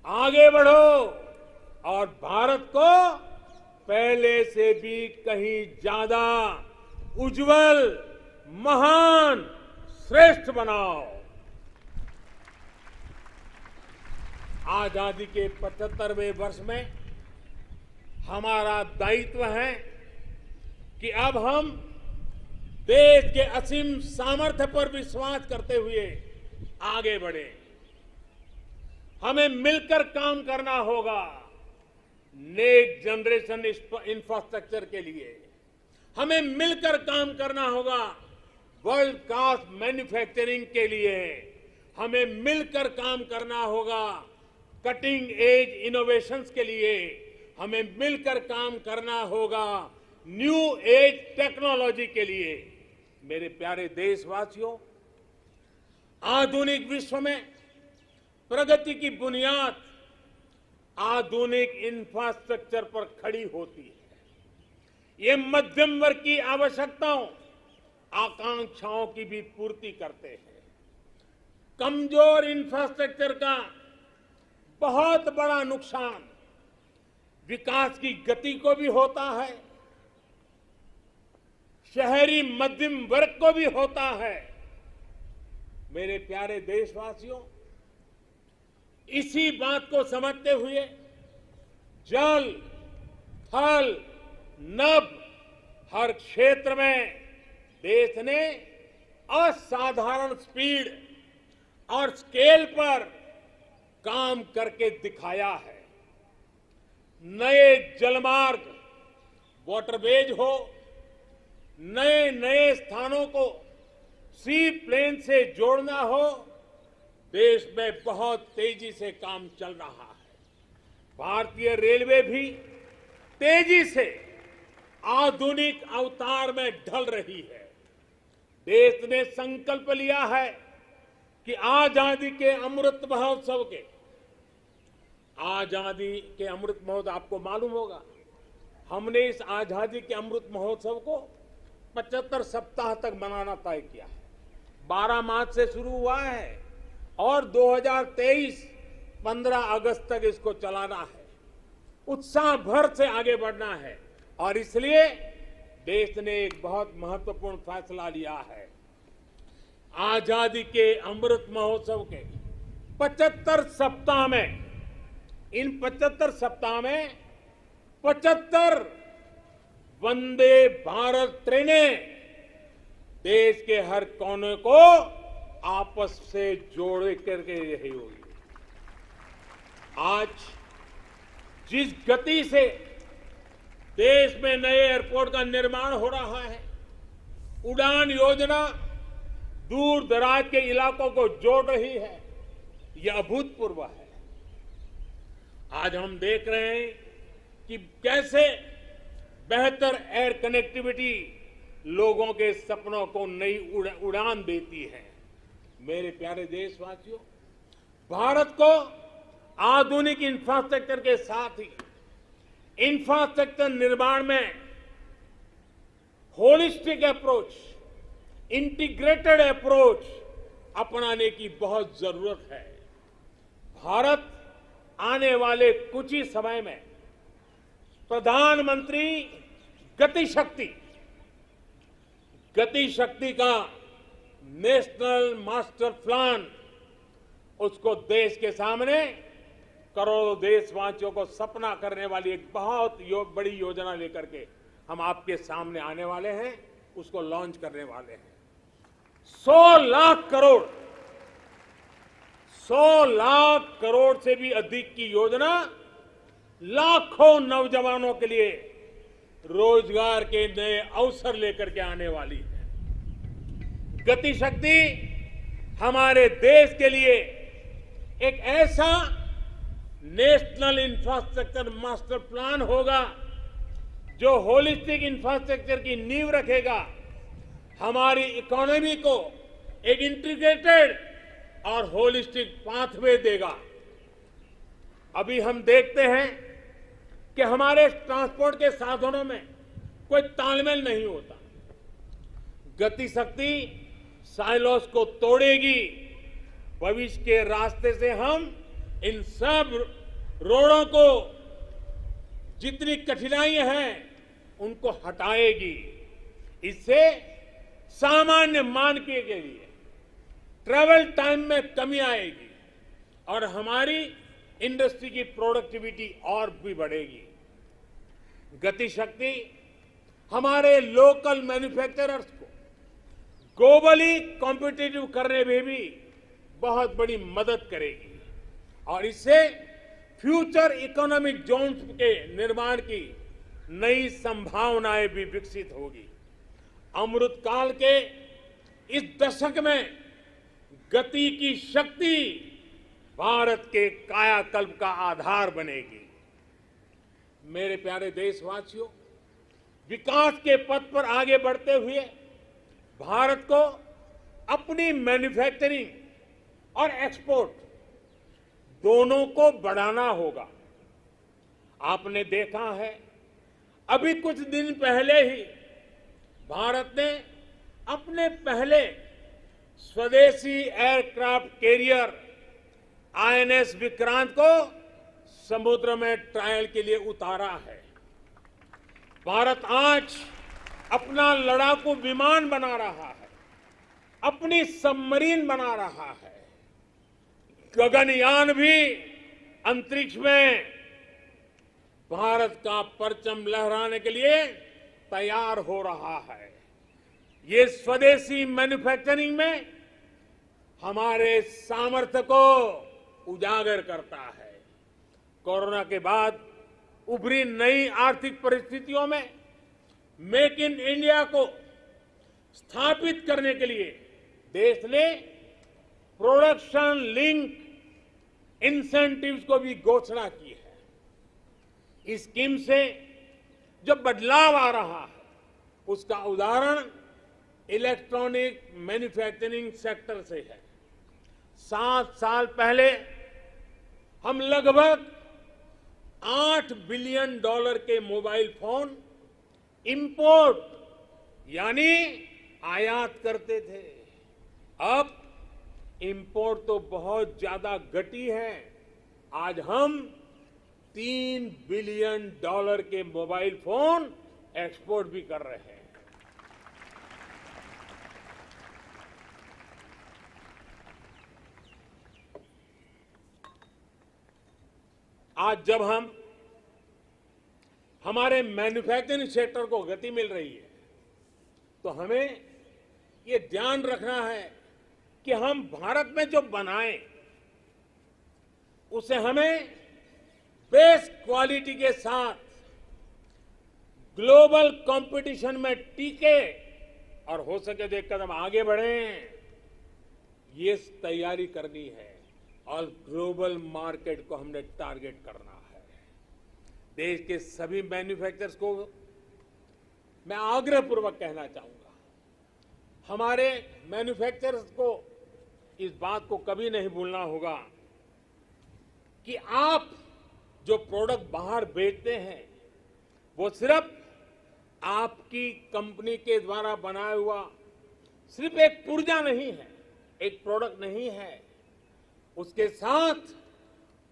आगे बढ़ो और भारत को पहले से भी कहीं ज्यादा उज्जवल, महान, श्रेष्ठ बनाओ। आजादी के 75वें वर्ष में हमारा दायित्व है कि अब हम देश के असीम सामर्थ्य पर विश्वास करते हुए आगे बढ़े। हमें मिलकर काम करना होगा नेक्स्ट जनरेशन इंफ्रास्ट्रक्चर के लिए। हमें मिलकर काम करना होगा वर्ल्ड क्लास मैन्युफैक्चरिंग के लिए हमें मिलकर काम करना होगा। कटिंग एज इनोवेशंस के लिए हमें मिलकर काम करना होगा। न्यू एज टेक्नोलॉजी के लिए। मेरे प्यारे देशवासियों, आधुनिक विश्व में प्रगति की बुनियाद आधुनिक इंफ्रास्ट्रक्चर पर खड़ी होती है। ये मध्यम वर्ग की आवश्यकताओं, आकांक्षाओं की भी पूर्ति करते हैं। कमजोर इंफ्रास्ट्रक्चर का बहुत बड़ा नुकसान विकास की गति को भी होता है, शहरी मध्यम वर्ग को भी होता है। मेरे प्यारे देशवासियों, इसी बात को समझते हुए जल, थल, नभ हर क्षेत्र में देश ने असाधारण स्पीड और स्केल पर काम करके दिखाया है। नए जलमार्ग, वाटरवेज हो, नए नए स्थानों को सी प्लेन से जोड़ना हो, देश में बहुत तेजी से काम चल रहा है। भारतीय रेलवे भी तेजी से आधुनिक अवतार में ढल रही है। देश ने संकल्प लिया है कि आजादी के अमृत महोत्सव आपको मालूम होगा, हमने इस आजादी के अमृत महोत्सव को 75 सप्ताह तक मनाना तय किया है। 12 मार्च से शुरू हुआ है और 2023 15 अगस्त तक इसको चलाना है। उत्साह भर से आगे बढ़ना है और इसलिए देश ने एक बहुत महत्वपूर्ण फैसला लिया है। आजादी के अमृत महोत्सव के 75 सप्ताह में, इन 75 सप्ताह में 75 वंदे भारत ट्रेनें देश के हर कोने को आपस से जोड़ करके रही होगी। आज जिस गति से देश में नए एयरपोर्ट का निर्माण हो रहा है, उड़ान योजना दूर दराज के इलाकों को जोड़ रही है, यह अभूतपूर्व है। आज हम देख रहे हैं कि कैसे बेहतर एयर कनेक्टिविटी लोगों के सपनों को नई उड़ान देती है। मेरे प्यारे देशवासियों, भारत को आधुनिक इंफ्रास्ट्रक्चर के साथ ही इंफ्रास्ट्रक्चर निर्माण में होलिस्टिक अप्रोच, इंटीग्रेटेड अप्रोच अपनाने की बहुत जरूरत है। भारत आने वाले कुछ ही समय में प्रधानमंत्री गति शक्ति का नेशनल मास्टर प्लान, उसको देश के सामने करोड़ों देशवासियों को सपना करने वाली एक बहुत बड़ी योजना लेकर के हम आपके सामने आने वाले हैं, उसको लॉन्च करने वाले हैं। 100 लाख करोड़ से भी अधिक की योजना लाखों नौजवानों के लिए रोजगार के नए अवसर लेकर के आने वाली है। गति शक्ति हमारे देश के लिए एक ऐसा नेशनल इंफ्रास्ट्रक्चर मास्टर प्लान होगा जो होलिस्टिक इंफ्रास्ट्रक्चर की नींव रखेगा, हमारी इकोनॉमी को एक इंटीग्रेटेड और होलिस्टिक पाथवे देगा। अभी हम देखते हैं कि हमारे ट्रांसपोर्ट के साधनों में कोई तालमेल नहीं होता। गति शक्ति साइलोस को तोड़ेगी। भविष्य के रास्ते से हम इन सब रोडों को, जितनी कठिनाइयां हैं, उनको हटाएगी। इससे सामान्य मानकीय के लिए ट्रैवल टाइम में कमी आएगी और हमारी इंडस्ट्री की प्रोडक्टिविटी और भी बढ़ेगी। गति शक्ति हमारे लोकल मैन्युफैक्चरर्स को ग्लोबली कॉम्पिटिटिव करने में भी बहुत बड़ी मदद करेगी और इससे फ्यूचर इकोनॉमिक जोन्स के निर्माण की नई संभावनाएं भी विकसित होगी। अमृतकाल के इस दशक में गति की शक्ति भारत के कायाकल्प का आधार बनेगी। मेरे प्यारे देशवासियों, विकास के पथ पर आगे बढ़ते हुए भारत को अपनी मैन्युफैक्चरिंग और एक्सपोर्ट दोनों को बढ़ाना होगा। आपने देखा है, अभी कुछ दिन पहले ही भारत ने अपने पहले स्वदेशी एयरक्राफ्ट कैरियर आईएनएस विक्रांत को समुद्र में ट्रायल के लिए उतारा है। भारत आज अपना लड़ाकू विमान बना रहा है, अपनी सबमरीन बना रहा है, गगनयान भी अंतरिक्ष में भारत का परचम लहराने के लिए तैयार हो रहा है। ये स्वदेशी मैन्युफैक्चरिंग में हमारे सामर्थ्य को उजागर करता है। कोरोना के बाद उभरी नई आर्थिक परिस्थितियों में मेक इन इंडिया को स्थापित करने के लिए देश ने प्रोडक्शन लिंक इंसेंटिव्स को भी घोषणा की है। इस स्कीम से जो बदलाव आ रहा है उसका उदाहरण इलेक्ट्रॉनिक मैन्युफैक्चरिंग सेक्टर से है। 7 साल पहले हम लगभग $8 बिलियन के मोबाइल फोन इंपोर्ट यानी आयात करते थे। अब इंपोर्ट तो बहुत ज्यादा घटी है। आज हम $3 बिलियन के मोबाइल फोन एक्सपोर्ट भी कर रहे हैं। आज जब हम हमारे मैन्युफैक्चरिंग सेक्टर को गति मिल रही है तो हमें ये ध्यान रखना है कि हम भारत में जो बनाएं उसे हमें बेस्ट क्वालिटी के साथ ग्लोबल कंपटीशन में टिके और हो सके तो एक कदम आगे बढ़ें, ये तैयारी करनी है और ग्लोबल मार्केट को हमने टारगेट करना है। देश के सभी मैन्युफैक्चरर्स को मैं आग्रहपूर्वक कहना चाहूंगा, हमारे मैन्युफैक्चरर्स को इस बात को कभी नहीं भूलना होगा कि आप जो प्रोडक्ट बाहर बेचते हैं वो सिर्फ आपकी कंपनी के द्वारा बनाया हुआ सिर्फ एक पुर्जा नहीं है, एक प्रोडक्ट नहीं है। उसके साथ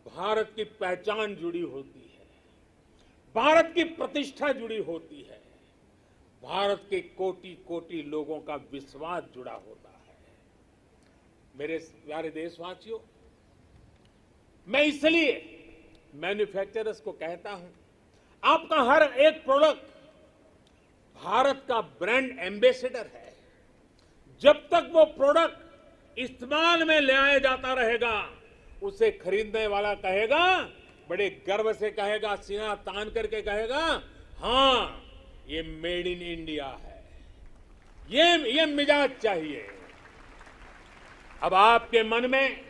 भारत की पहचान जुड़ी होती है, भारत की प्रतिष्ठा जुड़ी होती है, भारत के कोटि-कोटि लोगों का विश्वास जुड़ा होता है। मेरे प्यारे देशवासियों, मैं इसलिए मैन्युफैक्चरर्स को कहता हूं, आपका हर एक प्रोडक्ट भारत का ब्रांड एम्बेसडर है। जब तक वो प्रोडक्ट इस्तेमाल में ले आया जाता रहेगा, उसे खरीदने वाला कहेगा, बड़े गर्व से कहेगा, सीना तान करके कहेगा, हाँ ये मेड इन इंडिया है। ये मिजाज चाहिए। अब आपके मन में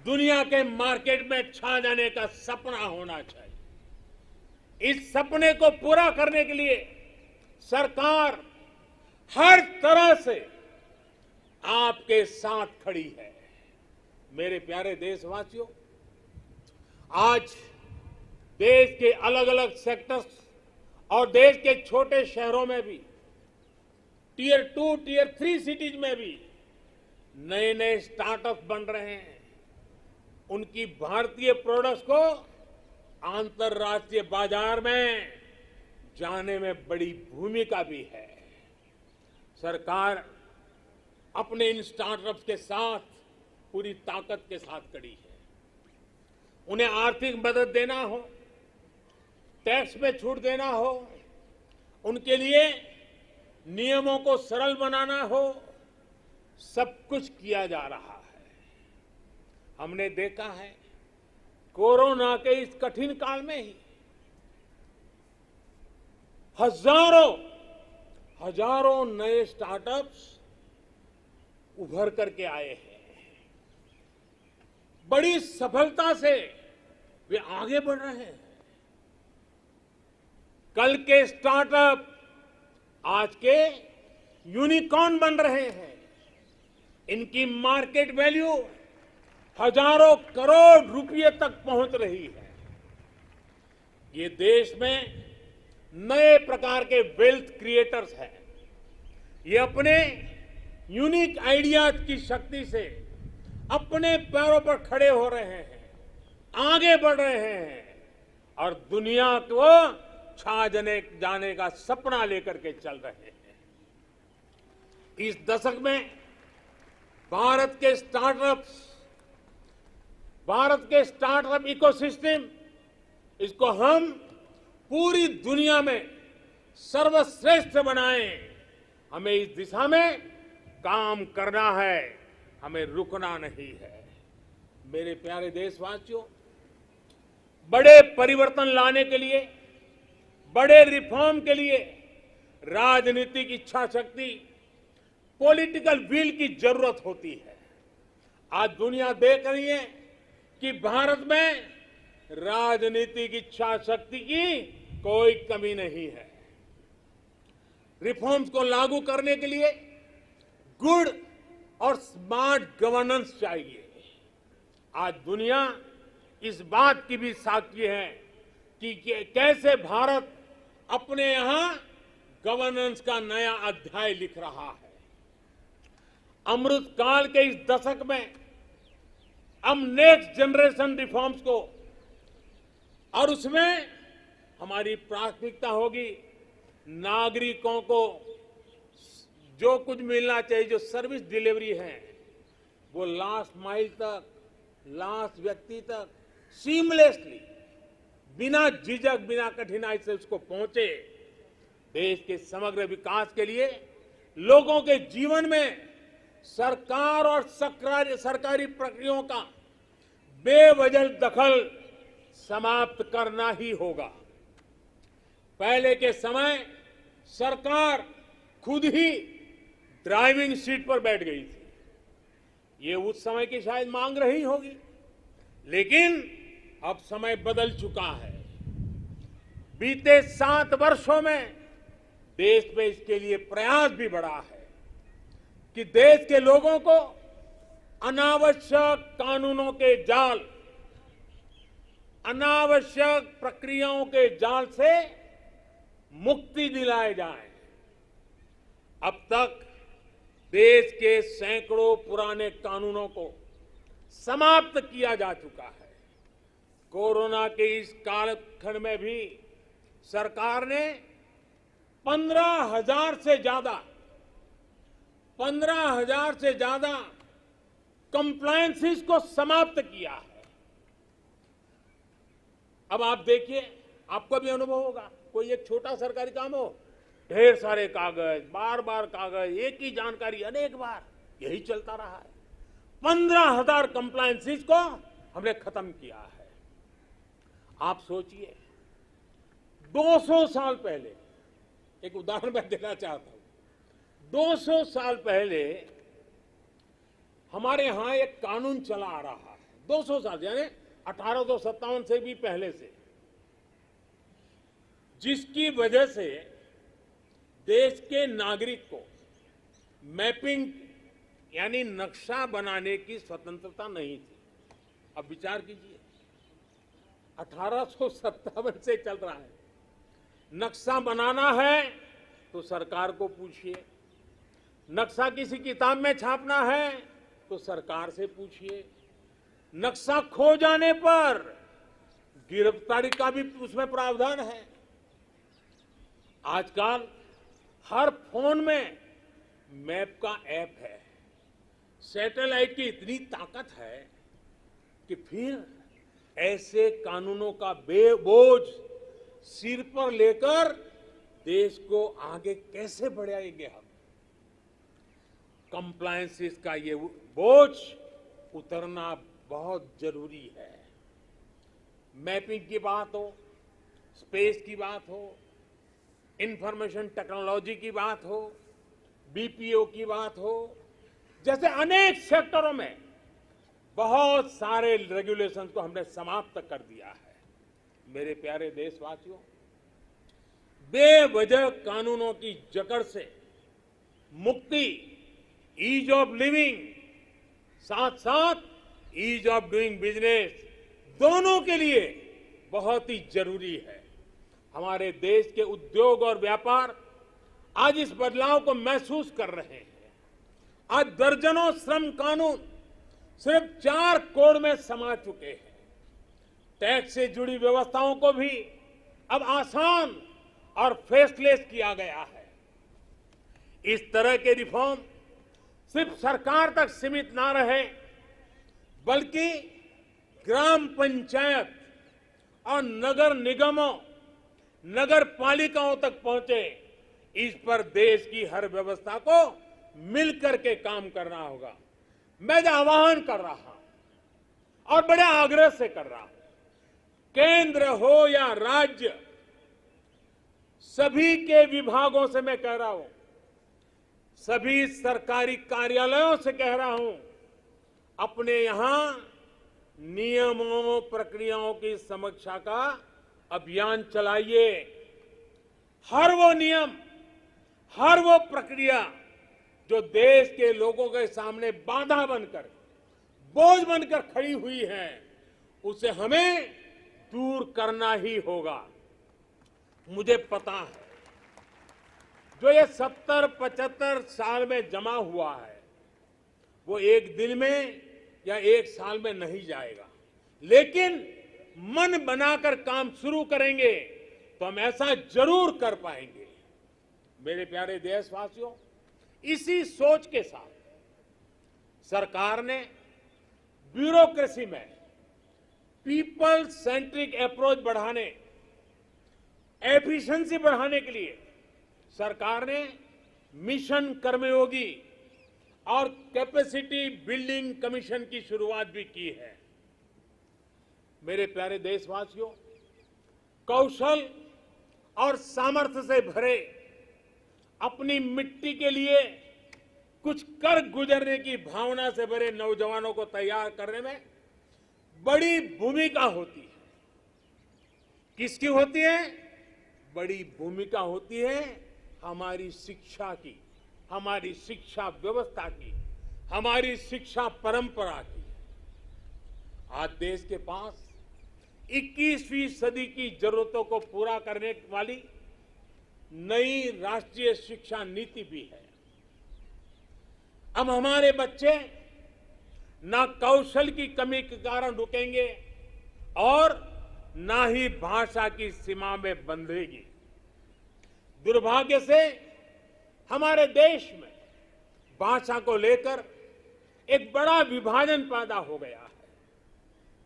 दुनिया के मार्केट में छा जाने का सपना होना चाहिए। इस सपने को पूरा करने के लिए सरकार हर तरह से आपके साथ खड़ी है। मेरे प्यारे देशवासियों, आज देश के अलग अलग सेक्टर्स और देश के छोटे शहरों में भी, टियर 2, टियर 3 सिटीज में भी नए नए स्टार्टअप बन रहे हैं। उनकी भारतीय प्रोडक्ट्स को अंतर्राष्ट्रीय बाजार में जाने में बड़ी भूमिका भी है। सरकार अपने इन स्टार्टअप्स के साथ पूरी ताकत के साथ खड़ी है। उन्हें आर्थिक मदद देना हो, टैक्स में छूट देना हो, उनके लिए नियमों को सरल बनाना हो, सब कुछ किया जा रहा है। हमने देखा है कोरोना के इस कठिन काल में ही हजारों नए स्टार्टअप्स उभर करके आए हैं। बड़ी सफलता से वे आगे बढ़ रहे हैं। कल के स्टार्टअप आज के यूनिकॉर्न बन रहे हैं। इनकी मार्केट वैल्यू हजारों करोड़ रुपए तक पहुंच रही है। ये देश में नए प्रकार के वेल्थ क्रिएटर्स हैं। ये अपने यूनिक आइडियाज की शक्ति से अपने पैरों पर खड़े हो रहे हैं, आगे बढ़ रहे हैं और दुनिया को छा जाने का सपना लेकर के चल रहे हैं। इस दशक में भारत के स्टार्टअप इकोसिस्टम, इसको हम पूरी दुनिया में सर्वश्रेष्ठ बनाएं। हमें इस दिशा में काम करना है, हमें रुकना नहीं है। मेरे प्यारे देशवासियों, बड़े परिवर्तन लाने के लिए, बड़े रिफॉर्म के लिए राजनीतिक इच्छा शक्ति, पॉलिटिकल विल की जरूरत होती है। आज दुनिया देख रही है कि भारत में राजनीतिक इच्छा शक्ति की कोई कमी नहीं है। रिफॉर्म्स को लागू करने के लिए गुड और स्मार्ट गवर्नेंस चाहिए। आज दुनिया इस बात की भी साक्षी है कि कैसे भारत अपने यहां गवर्नेंस का नया अध्याय लिख रहा है। अमृत काल के इस दशक में हम नेक्स्ट जनरेशन रिफॉर्म्स को, और उसमें हमारी प्राथमिकता होगी नागरिकों को जो कुछ मिलना चाहिए, जो सर्विस डिलीवरी है, वो लास्ट माइल तक, लास्ट व्यक्ति तक सीमलेसली, बिना झिझक, बिना कठिनाई से उसको पहुंचे। देश के समग्र विकास के लिए लोगों के जीवन में सरकार और सरकारी प्रक्रियाओं का बेवजह दखल समाप्त करना ही होगा। पहले के समय सरकार खुद ही ड्राइविंग सीट पर बैठ गई थी। ये उस समय की शायद मांग रही होगी, लेकिन अब समय बदल चुका है। बीते 7 वर्षों में देश में इसके लिए प्रयास भी बढ़ा है कि देश के लोगों को अनावश्यक कानूनों के जाल, अनावश्यक प्रक्रियाओं के जाल से मुक्ति दिलाए जाए। अब तक देश के सैकड़ों पुराने कानूनों को समाप्त किया जा चुका है। कोरोना के इस कालखंड में भी सरकार ने 15,000 से ज्यादा कंप्लायंसेस को समाप्त किया है। अब आप देखिए, आपको भी अनुभव होगा, कोई एक छोटा सरकारी काम हो, ढेर सारे कागज, बार बार कागज, एक ही जानकारी अनेक बार, यही चलता रहा है। 15,000 कंप्लायंसेस को हमने खत्म किया है। आप सोचिए, 200 साल पहले, एक उदाहरण मैं देना चाहता हूं, 200 साल पहले हमारे यहां एक कानून चला आ रहा है। 200 साल यानी 1857 से भी पहले से, जिसकी वजह से देश के नागरिक को मैपिंग यानी नक्शा बनाने की स्वतंत्रता नहीं थी। अब विचार कीजिए, 1857 से चल रहा है। नक्शा बनाना है तो सरकार को पूछिए, नक्शा किसी किताब में छापना है तो सरकार से पूछिए, नक्शा खो जाने पर गिरफ्तारी का भी उसमें प्रावधान है। आजकल हर फोन में मैप का ऐप है। सैटेलाइट की इतनी ताकत है कि फिर ऐसे कानूनों का बोझ सिर पर लेकर देश को आगे कैसे बढ़ाएंगे हम। कंप्लायंसेस का ये बोझ उतरना बहुत जरूरी है। मैपिंग की बात हो, स्पेस की बात हो, इंफॉर्मेशन टेक्नोलॉजी की बात हो, बीपीओ की बात हो, जैसे अनेक सेक्टरों में बहुत सारे रेगुलेशन को हमने समाप्त कर दिया है। मेरे प्यारे देशवासियों, बेवजह कानूनों की जकड़ से मुक्ति, ईज ऑफ लिविंग, साथ साथ ईज ऑफ डूइंग बिजनेस, दोनों के लिए बहुत ही जरूरी है। हमारे देश के उद्योग और व्यापार आज इस बदलाव को महसूस कर रहे हैं। आज दर्जनों श्रम कानून सिर्फ 4 कोड में समा चुके हैं। टैक्स से जुड़ी व्यवस्थाओं को भी अब आसान और फेसलेस किया गया है। इस तरह के रिफॉर्म सिर्फ सरकार तक सीमित ना रहे, बल्कि ग्राम पंचायत और नगर निगमों, नगर पालिकाओं तक पहुंचे। इस पर देश की हर व्यवस्था को मिलकर के काम करना होगा। मैं जो आह्वान कर रहा हूं और बड़े आग्रह से कर रहा हूं, केंद्र हो या राज्य, सभी के विभागों से मैं कह रहा हूं, सभी सरकारी कार्यालयों से कह रहा हूं, अपने यहां नियमों प्रक्रियाओं की समीक्षा का अभियान चलाइए। हर वो नियम, हर वो प्रक्रिया जो देश के लोगों के सामने बाधा बनकर, बोझ बनकर खड़ी हुई है, उसे हमें दूर करना ही होगा। मुझे पता है जो ये 70-75 साल में जमा हुआ है, वो एक दिन में या एक साल में नहीं जाएगा, लेकिन मन बनाकर काम शुरू करेंगे तो हम ऐसा जरूर कर पाएंगे। मेरे प्यारे देशवासियों, इसी सोच के साथ सरकार ने ब्यूरोक्रेसी में पीपल सेंट्रिक अप्रोच बढ़ाने, एफिशिएंसी बढ़ाने के लिए सरकार ने मिशन कर्मयोगी और कैपेसिटी बिल्डिंग कमीशन की शुरुआत भी की है। मेरे प्यारे देशवासियों, कौशल और सामर्थ्य से भरे, अपनी मिट्टी के लिए कुछ कर गुजरने की भावना से भरे नौजवानों को तैयार करने में बड़ी भूमिका होती है। किसकी होती है? बड़ी भूमिका होती है हमारी शिक्षा की, हमारी शिक्षा व्यवस्था की, हमारी शिक्षा परंपरा की। आज देश के पास 21वीं सदी की जरूरतों को पूरा करने वाली नई राष्ट्रीय शिक्षा नीति भी है। अब हमारे बच्चे ना कौशल की कमी के कारण रुकेंगे और ना ही भाषा की सीमा में बंधेगी। दुर्भाग्य से हमारे देश में भाषा को लेकर एक बड़ा विभाजन पैदा हो गया है।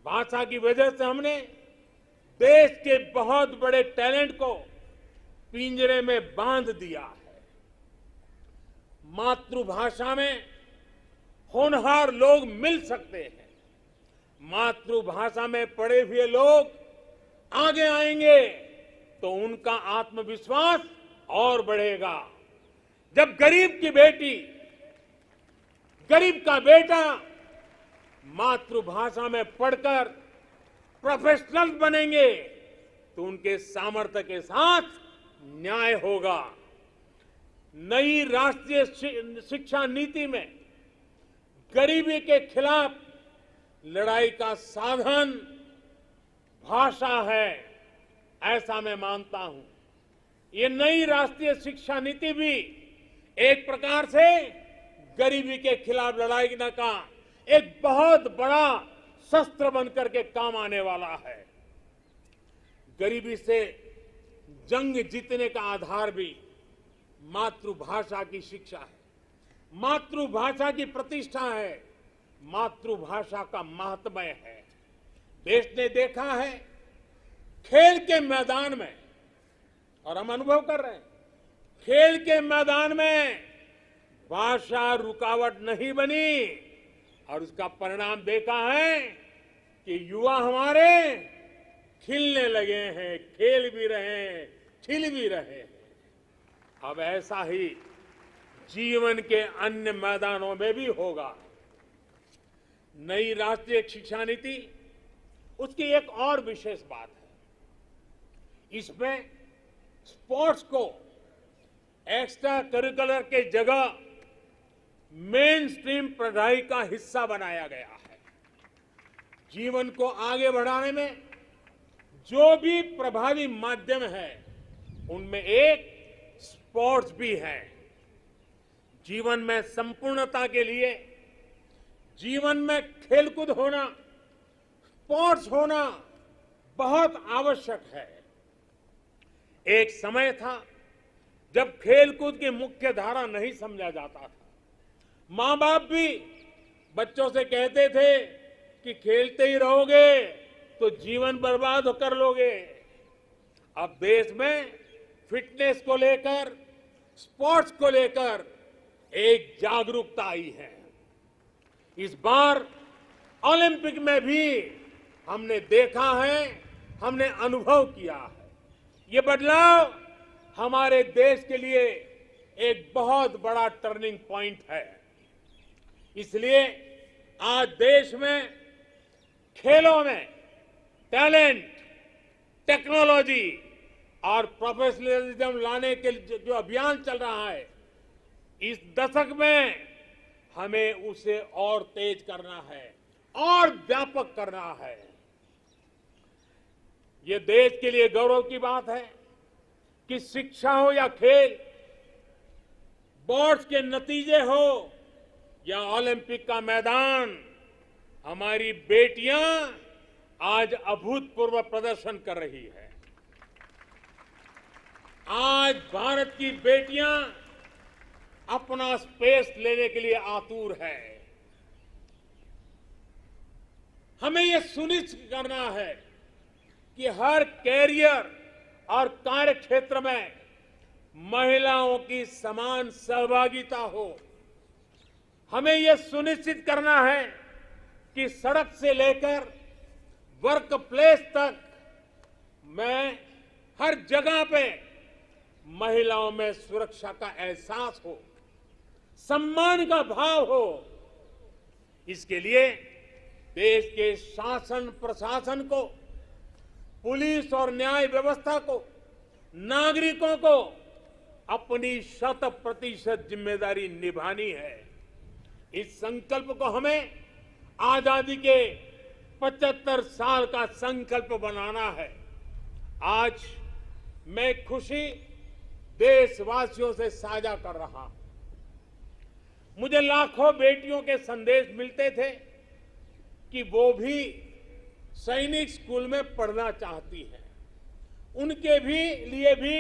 भाषा की वजह से हमने देश के बहुत बड़े टैलेंट को पिंजरे में बांध दिया है। मातृभाषा में होनहार लोग मिल सकते हैं। मातृभाषा में पढ़े हुए लोग आगे आएंगे तो उनका आत्मविश्वास और बढ़ेगा। जब गरीब की बेटी, गरीब का बेटा मातृभाषा में पढ़कर प्रोफेशनल बनेंगे तो उनके सामर्थ्य के साथ न्याय होगा। नई राष्ट्रीय शिक्षा नीति में गरीबी के खिलाफ लड़ाई का साधन भाषा है, ऐसा मैं मानता हूं। ये नई राष्ट्रीय शिक्षा नीति भी एक प्रकार से गरीबी के खिलाफ लड़ाई का एक बहुत बड़ा शस्त्र बनकर के काम आने वाला है। गरीबी से जंग जीतने का आधार भी मातृभाषा की शिक्षा है, मातृभाषा की प्रतिष्ठा है, मातृभाषा का महात्म्य है। देश ने देखा है खेल के मैदान में, और हम अनुभव कर रहे हैं, खेल के मैदान में भाषा रुकावट नहीं बनी और उसका परिणाम देखा है कि युवा हमारे खिलने लगे हैं, खेल भी रहे हैं, खिल भी रहे हैं। अब ऐसा ही जीवन के अन्य मैदानों में भी होगा। नई राष्ट्रीय शिक्षा नीति उसकी एक और विशेष बात है, इसमें स्पोर्ट्स को एक्स्ट्रा करिकुलर के जगह मेन स्ट्रीम पढ़ाई का हिस्सा बनाया गया है। जीवन को आगे बढ़ाने में जो भी प्रभावी माध्यम है उनमें एक स्पोर्ट्स भी है। जीवन में संपूर्णता के लिए जीवन में खेलकूद होना, स्पोर्ट्स होना बहुत आवश्यक है। एक समय था जब खेलकूद की मुख्य धारा नहीं समझा जाता था। मां बाप भी बच्चों से कहते थे कि खेलते ही रहोगे तो जीवन बर्बाद कर लोगे। अब देश में फिटनेस को लेकर, स्पोर्ट्स को लेकर एक जागरूकता आई है। इस बार ओलंपिक में भी हमने देखा है, हमने अनुभव किया है, ये बदलाव हमारे देश के लिए एक बहुत बड़ा टर्निंग पॉइंट है। इसलिए आज देश में खेलों में टैलेंट, टेक्नोलॉजी और प्रोफेशनलिज्म लाने के जो अभियान चल रहा है, इस दशक में हमें उसे और तेज करना है और व्यापक करना है। ये देश के लिए गौरव की बात है कि शिक्षा हो या खेल, बोर्ड्स के नतीजे हो या ओलंपिक का मैदान, हमारी बेटियां आज अभूतपूर्व प्रदर्शन कर रही है। आज भारत की बेटियां अपना स्पेस लेने के लिए आतुर है। हमें यह सुनिश्चित करना है कि हर कैरियर और कार्य क्षेत्र में महिलाओं की समान सहभागिता हो। हमें यह सुनिश्चित करना है कि सड़क से लेकर वर्क प्लेस तक में हर जगह पे महिलाओं में सुरक्षा का एहसास हो, सम्मान का भाव हो। इसके लिए देश के शासन प्रशासन को, पुलिस और न्याय व्यवस्था को, नागरिकों को अपनी 100% जिम्मेदारी निभानी है। इस संकल्प को हमें आजादी के 75 साल का संकल्प बनाना है। आज मैं खुशी देशवासियों से साझा कर रहा हूं। मुझे लाखों बेटियों के संदेश मिलते थे कि वो भी सैनिक स्कूल में पढ़ना चाहती हैं। उनके लिए भी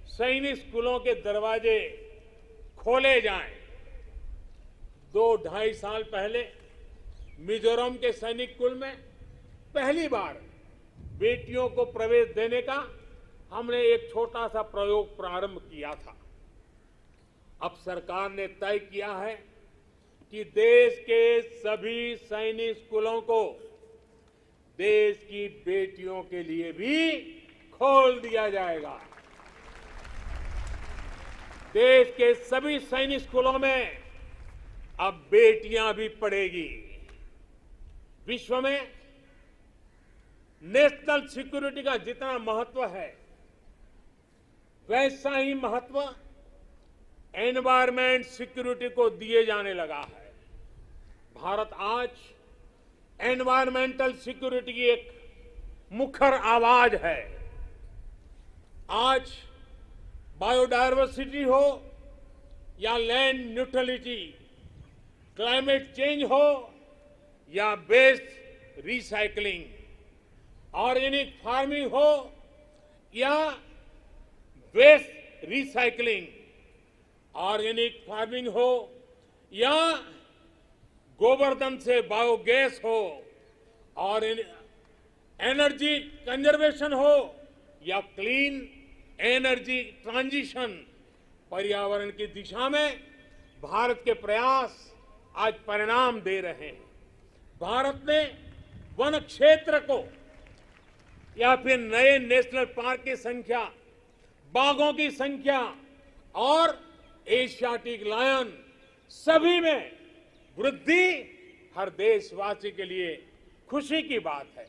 सैनिक स्कूलों के दरवाजे खोले जाएं। 2-2.5 साल पहले मिजोरम के सैनिक स्कूल में पहली बार बेटियों को प्रवेश देने का हमने एक छोटा सा प्रयोग प्रारंभ किया था। अब सरकार ने तय किया है कि देश के सभी सैनिक स्कूलों को देश की बेटियों के लिए भी खोल दिया जाएगा। देश के सभी सैनिक स्कूलों में अब बेटियां भी पढ़ेगी। विश्व में नेशनल सिक्योरिटी का जितना महत्व है, वैसा ही महत्व एनवायरमेंट सिक्योरिटी को दिए जाने लगा है। भारत आज एनवायरमेंटल सिक्योरिटी की एक मुखर आवाज है। आज बायोडायवर्सिटी हो या लैंड न्यूट्रलिटी, क्लाइमेट चेंज हो या वेस्ट रिसाइकलिंग, ऑर्गेनिक फार्मिंग हो या वेस्ट रिसाइकलिंग, ऑर्गेनिक फार्मिंग हो या गोवर्धन से बायोगैस हो और एनर्जी कंजर्वेशन हो या क्लीन एनर्जी ट्रांजिशन, पर्यावरण की दिशा में भारत के प्रयास आज परिणाम दे रहे हैं। भारत ने वन क्षेत्र को या फिर नए नेशनल पार्क की संख्या, बाघों की संख्या और एशियाटिक लायन सभी में वृद्धि हर देशवासी के लिए खुशी की बात है।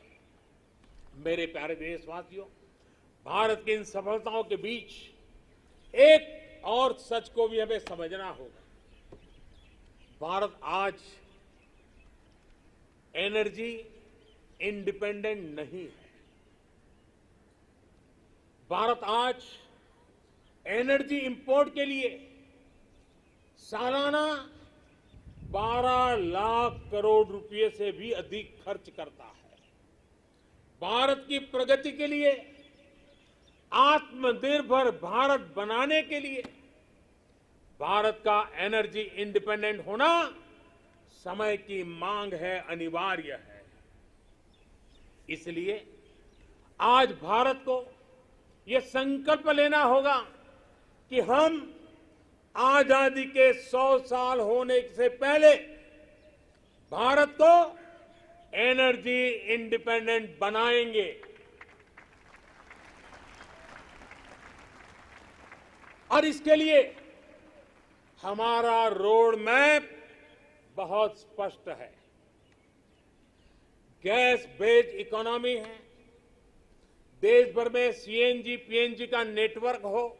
मेरे प्यारे देशवासियों, भारत की इन सफलताओं के बीच एक और सच को भी हमें समझना होगा। भारत आज एनर्जी इंडिपेंडेंट नहीं है। भारत आज एनर्जी इंपोर्ट के लिए सालाना 12 लाख करोड़ रुपए से भी अधिक खर्च करता है। भारत की प्रगति के लिए, आत्मनिर्भर भारत बनाने के लिए भारत का एनर्जी इंडिपेंडेंट होना समय की मांग है, अनिवार्य है। इसलिए आज भारत को यह संकल्प लेना होगा कि हम आजादी के 100 साल होने से पहले भारत को एनर्जी इंडिपेंडेंट बनाएंगे। और इसके लिए हमारा रोड मैप बहुत स्पष्ट है। गैस बेस्ड इकोनॉमी है, देश भर में सीएनजी पीएनजी का नेटवर्क हो,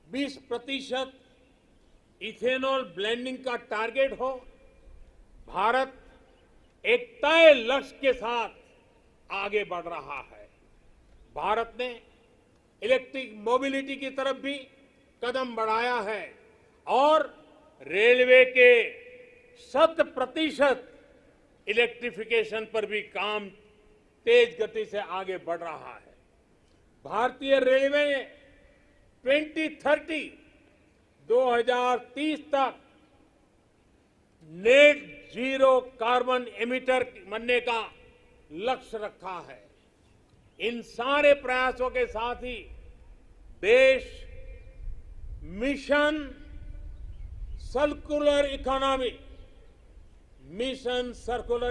20% इथेनॉल ब्लेंडिंग का टारगेट हो। भारत एक तय लक्ष्य के साथ आगे बढ़ रहा है। भारत ने इलेक्ट्रिक मोबिलिटी की तरफ भी कदम बढ़ाया है और रेलवे के 100% इलेक्ट्रिफिकेशन पर भी काम तेज गति से आगे बढ़ रहा है। भारतीय रेलवे ने 2030 तक नेट जीरो कार्बन एमिटर बनने का लक्ष्य रखा है। इन सारे प्रयासों के साथ ही देश मिशन सर्कुलर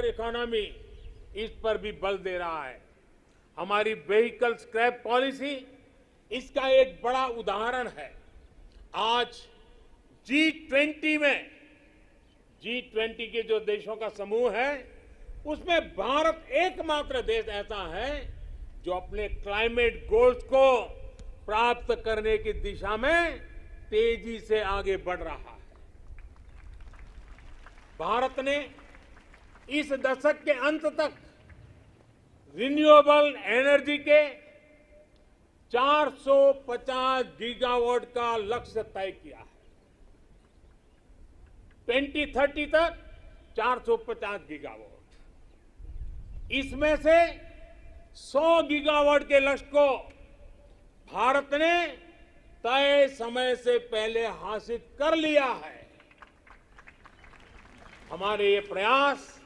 इकोनॉमी इस पर भी बल दे रहा है। हमारी व्हीकल स्क्रैप पॉलिसी इसका एक बड़ा उदाहरण है। आज G20 के जो देशों का समूह है, उसमें भारत एकमात्र देश ऐसा है जो अपने क्लाइमेट गोल्स को प्राप्त करने की दिशा में तेजी से आगे बढ़ रहा है। भारत ने इस दशक के अंत तक रिन्यूएबल एनर्जी के 450 गीगावाट का लक्ष्य तय किया है। 2030 तक 450 गीगावाट। इसमें से 100 गीगावाट के लक्ष्य को भारत ने तय समय से पहले हासिल कर लिया है। हमारे ये प्रयास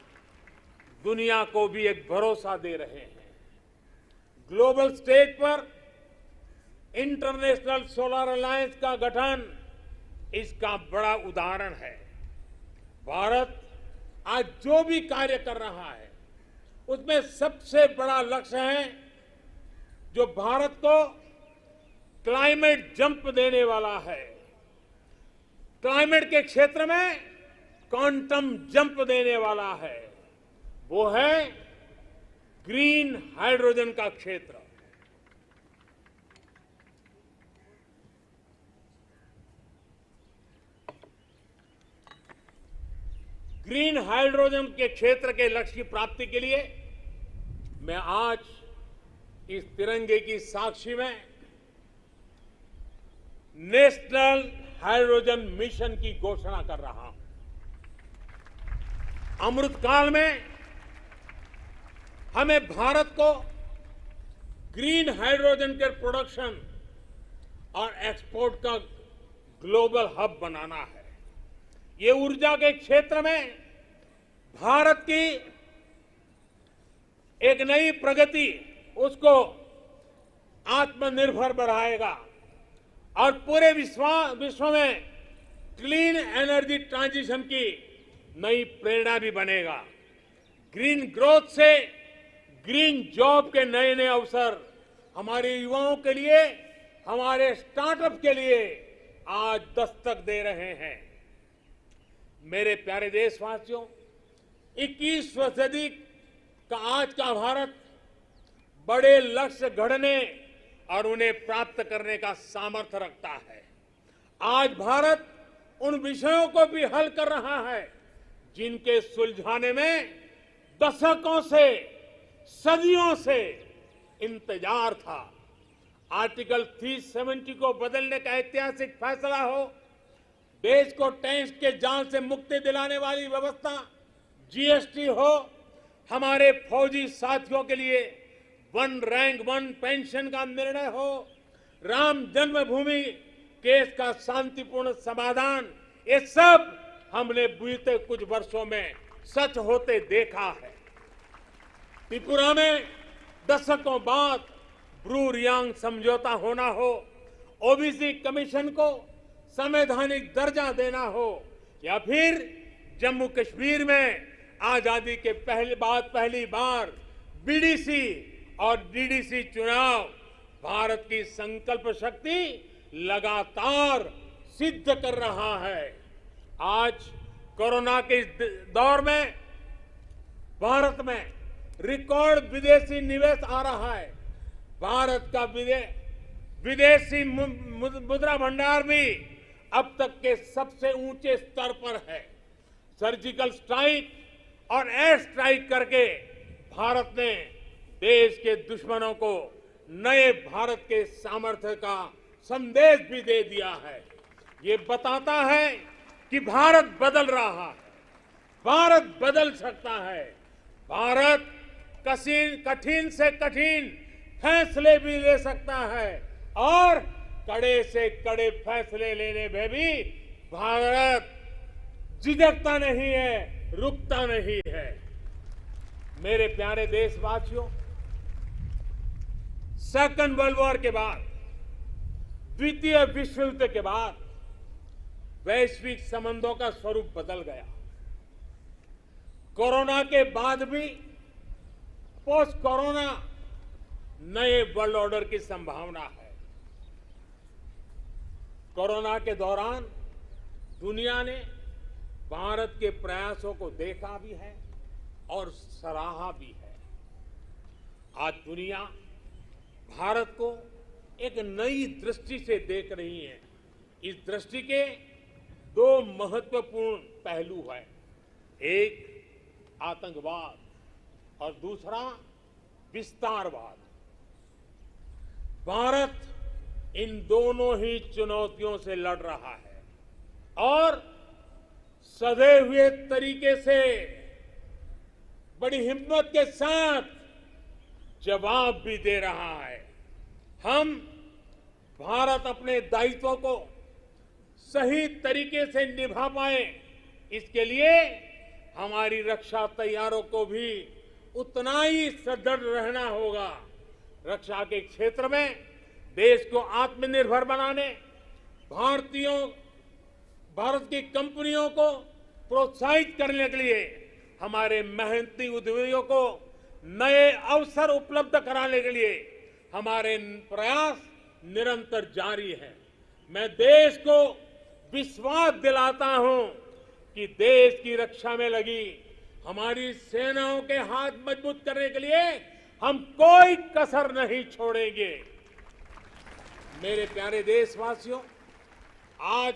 दुनिया को भी एक भरोसा दे रहे हैं। ग्लोबल स्टेज पर इंटरनेशनल सोलर अलायंस का गठन इसका बड़ा उदाहरण है। भारत आज जो भी कार्य कर रहा है, उसमें सबसे बड़ा लक्ष्य है जो भारत को क्लाइमेट जंप देने वाला है। क्लाइमेट के क्षेत्र में क्वांटम जंप देने वाला है, वो है ग्रीन हाइड्रोजन का क्षेत्र। ग्रीन हाइड्रोजन के क्षेत्र के लक्ष्य की प्राप्ति के लिए मैं आज इस तिरंगे की साक्षी में नेशनल हाइड्रोजन मिशन की घोषणा कर रहा हूं। अमृतकाल में हमें भारत को ग्रीन हाइड्रोजन के प्रोडक्शन और एक्सपोर्ट का ग्लोबल हब बनाना है। ये ऊर्जा के क्षेत्र में भारत की एक नई प्रगति उसको आत्मनिर्भर बढ़ाएगा और पूरे विश्व में क्लीन एनर्जी ट्रांजिशन की नई प्रेरणा भी बनेगा। ग्रीन ग्रोथ से ग्रीन जॉब के नए नए अवसर हमारे युवाओं के लिए, हमारे स्टार्टअप के लिए आज दस्तक दे रहे हैं। मेरे प्यारे देशवासियों, 21वीं सदी का आज का भारत बड़े लक्ष्य गढ़ने और उन्हें प्राप्त करने का सामर्थ्य रखता है। आज भारत उन विषयों को भी हल कर रहा है जिनके सुलझाने में दशकों से, सदियों से इंतजार था। आर्टिकल 370 को बदलने का ऐतिहासिक फैसला हो, देश को टैक्स के जाल से मुक्ति दिलाने वाली व्यवस्था, जीएसटी हो, हमारे फौजी साथियों के लिए वन रैंक वन पेंशन का निर्णय हो, राम जन्मभूमि केस का शांतिपूर्ण समाधान, ये सब हमने बीते कुछ वर्षों में सच होते देखा है। त्रिपुरा में दशकों बाद ब्रू रियांग समझौता होना हो, ओबीसी कमीशन को संवैधानिक दर्जा देना हो, या फिर जम्मू कश्मीर में आजादी के पहली बार बीडीसी और डीडीसी चुनाव, भारत की संकल्प शक्ति लगातार सिद्ध कर रहा है। आज कोरोना के इस दौर में भारत में रिकॉर्ड विदेशी निवेश आ रहा है। भारत का विदेशी मुद्रा भंडार भी अब तक के सबसे ऊंचे स्तर पर है। सर्जिकल स्ट्राइक और एयर स्ट्राइक करके भारत ने देश के दुश्मनों को नए भारत के सामर्थ्य का संदेश भी दे दिया है। ये बताता है कि भारत बदल रहा है, भारत बदल सकता है। भारत कठिन से कठिन फैसले भी ले सकता है और कड़े से कड़े फैसले लेने में भी भारत झिझकता नहीं है, रुकता नहीं है। मेरे प्यारे देशवासियों, सेकंड वर्ल्ड वॉर के बाद, द्वितीय विश्व युद्ध के बाद वैश्विक संबंधों का स्वरूप बदल गया। कोरोना के बाद भी पोस्ट कोरोना नए वर्ल्ड ऑर्डर की संभावना है। कोरोना के दौरान दुनिया ने भारत के प्रयासों को देखा भी है और सराहा भी है। आज दुनिया भारत को एक नई दृष्टि से देख रही है। इस दृष्टि के दो महत्वपूर्ण पहलू हैं, एक आतंकवाद और दूसरा विस्तारवाद। भारत इन दोनों ही चुनौतियों से लड़ रहा है और सधे हुए तरीके से बड़ी हिम्मत के साथ जवाब भी दे रहा है। हम भारत अपने दायित्वों को सही तरीके से निभा पाए, इसके लिए हमारी रक्षा तैयारों को भी उतना ही सदृढ़ रहना होगा। रक्षा के क्षेत्र में देश को आत्मनिर्भर बनाने, भारत की कंपनियों को प्रोत्साहित करने के लिए हमारे मेहनती उद्यमियों को नए अवसर उपलब्ध कराने के लिए हमारे प्रयास निरंतर जारी हैं। मैं देश को विश्वास दिलाता हूं कि देश की रक्षा में लगी हमारी सेनाओं के हाथ मजबूत करने के लिए हम कोई कसर नहीं छोड़ेंगे। मेरे प्यारे देशवासियों, आज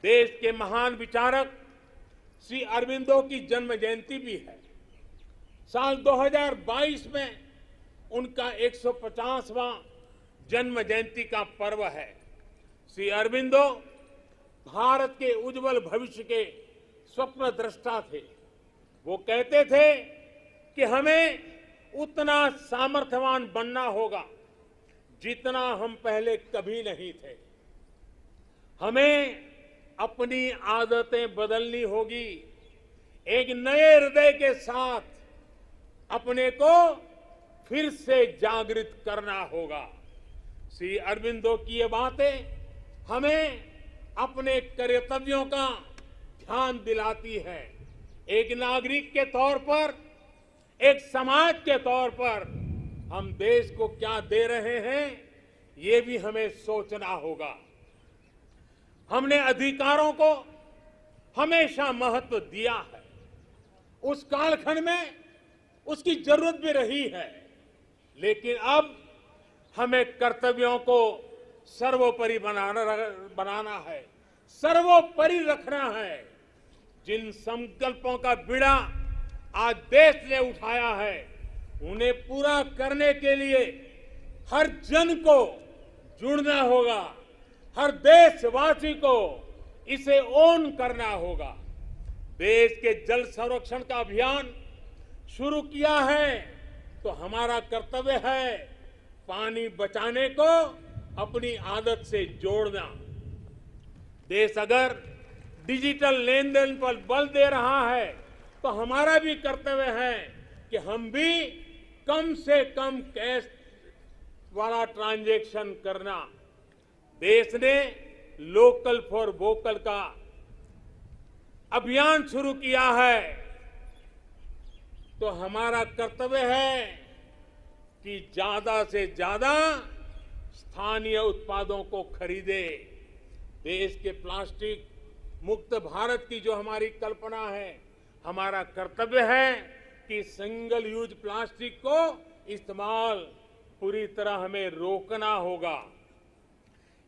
देश के महान विचारक श्री अरबिंदो की जन्म जयंती भी है। साल 2022 में उनका 150वां जन्म जयंती का पर्व है। श्री अरबिंदो भारत के उज्जवल भविष्य के स्वप्न दृष्टा थे। वो कहते थे कि हमें उतना सामर्थ्यवान बनना होगा जितना हम पहले कभी नहीं थे। हमें अपनी आदतें बदलनी होगी, एक नए हृदय के साथ अपने को फिर से जागृत करना होगा। श्री अरबिंदो की ये बातें हमें अपने कर्तव्यों का ध्यान दिलाती है। एक नागरिक के तौर पर, एक समाज के तौर पर हम देश को क्या दे रहे हैं, ये भी हमें सोचना होगा। हमने अधिकारों को हमेशा महत्व दिया है। उस कालखंड में उसकी जरूरत भी रही है, लेकिन अब हमें कर्तव्यों को सर्वोपरि बनाना है, सर्वोपरि रखना है। जिन संकल्पों का बीड़ा आज देश ने उठाया है, उन्हें पूरा करने के लिए हर जन को जुड़ना होगा, हर देशवासी को इसे ओन करना होगा। देश के जल संरक्षण का अभियान शुरू किया है तो हमारा कर्तव्य है पानी बचाने को अपनी आदत से जोड़ना। देश अगर डिजिटल लेन देन पर बल दे रहा है तो हमारा भी कर्तव्य है कि हम भी कम से कम कैश वाला ट्रांजैक्शन करना। देश ने लोकल फॉर वोकल का अभियान शुरू किया है तो हमारा कर्तव्य है कि ज्यादा से ज्यादा स्थानीय उत्पादों को खरीदे। देश के प्लास्टिक मुक्त भारत की जो हमारी कल्पना है, हमारा कर्तव्य है कि सिंगल यूज प्लास्टिक को इस्तेमाल पूरी तरह हमें रोकना होगा।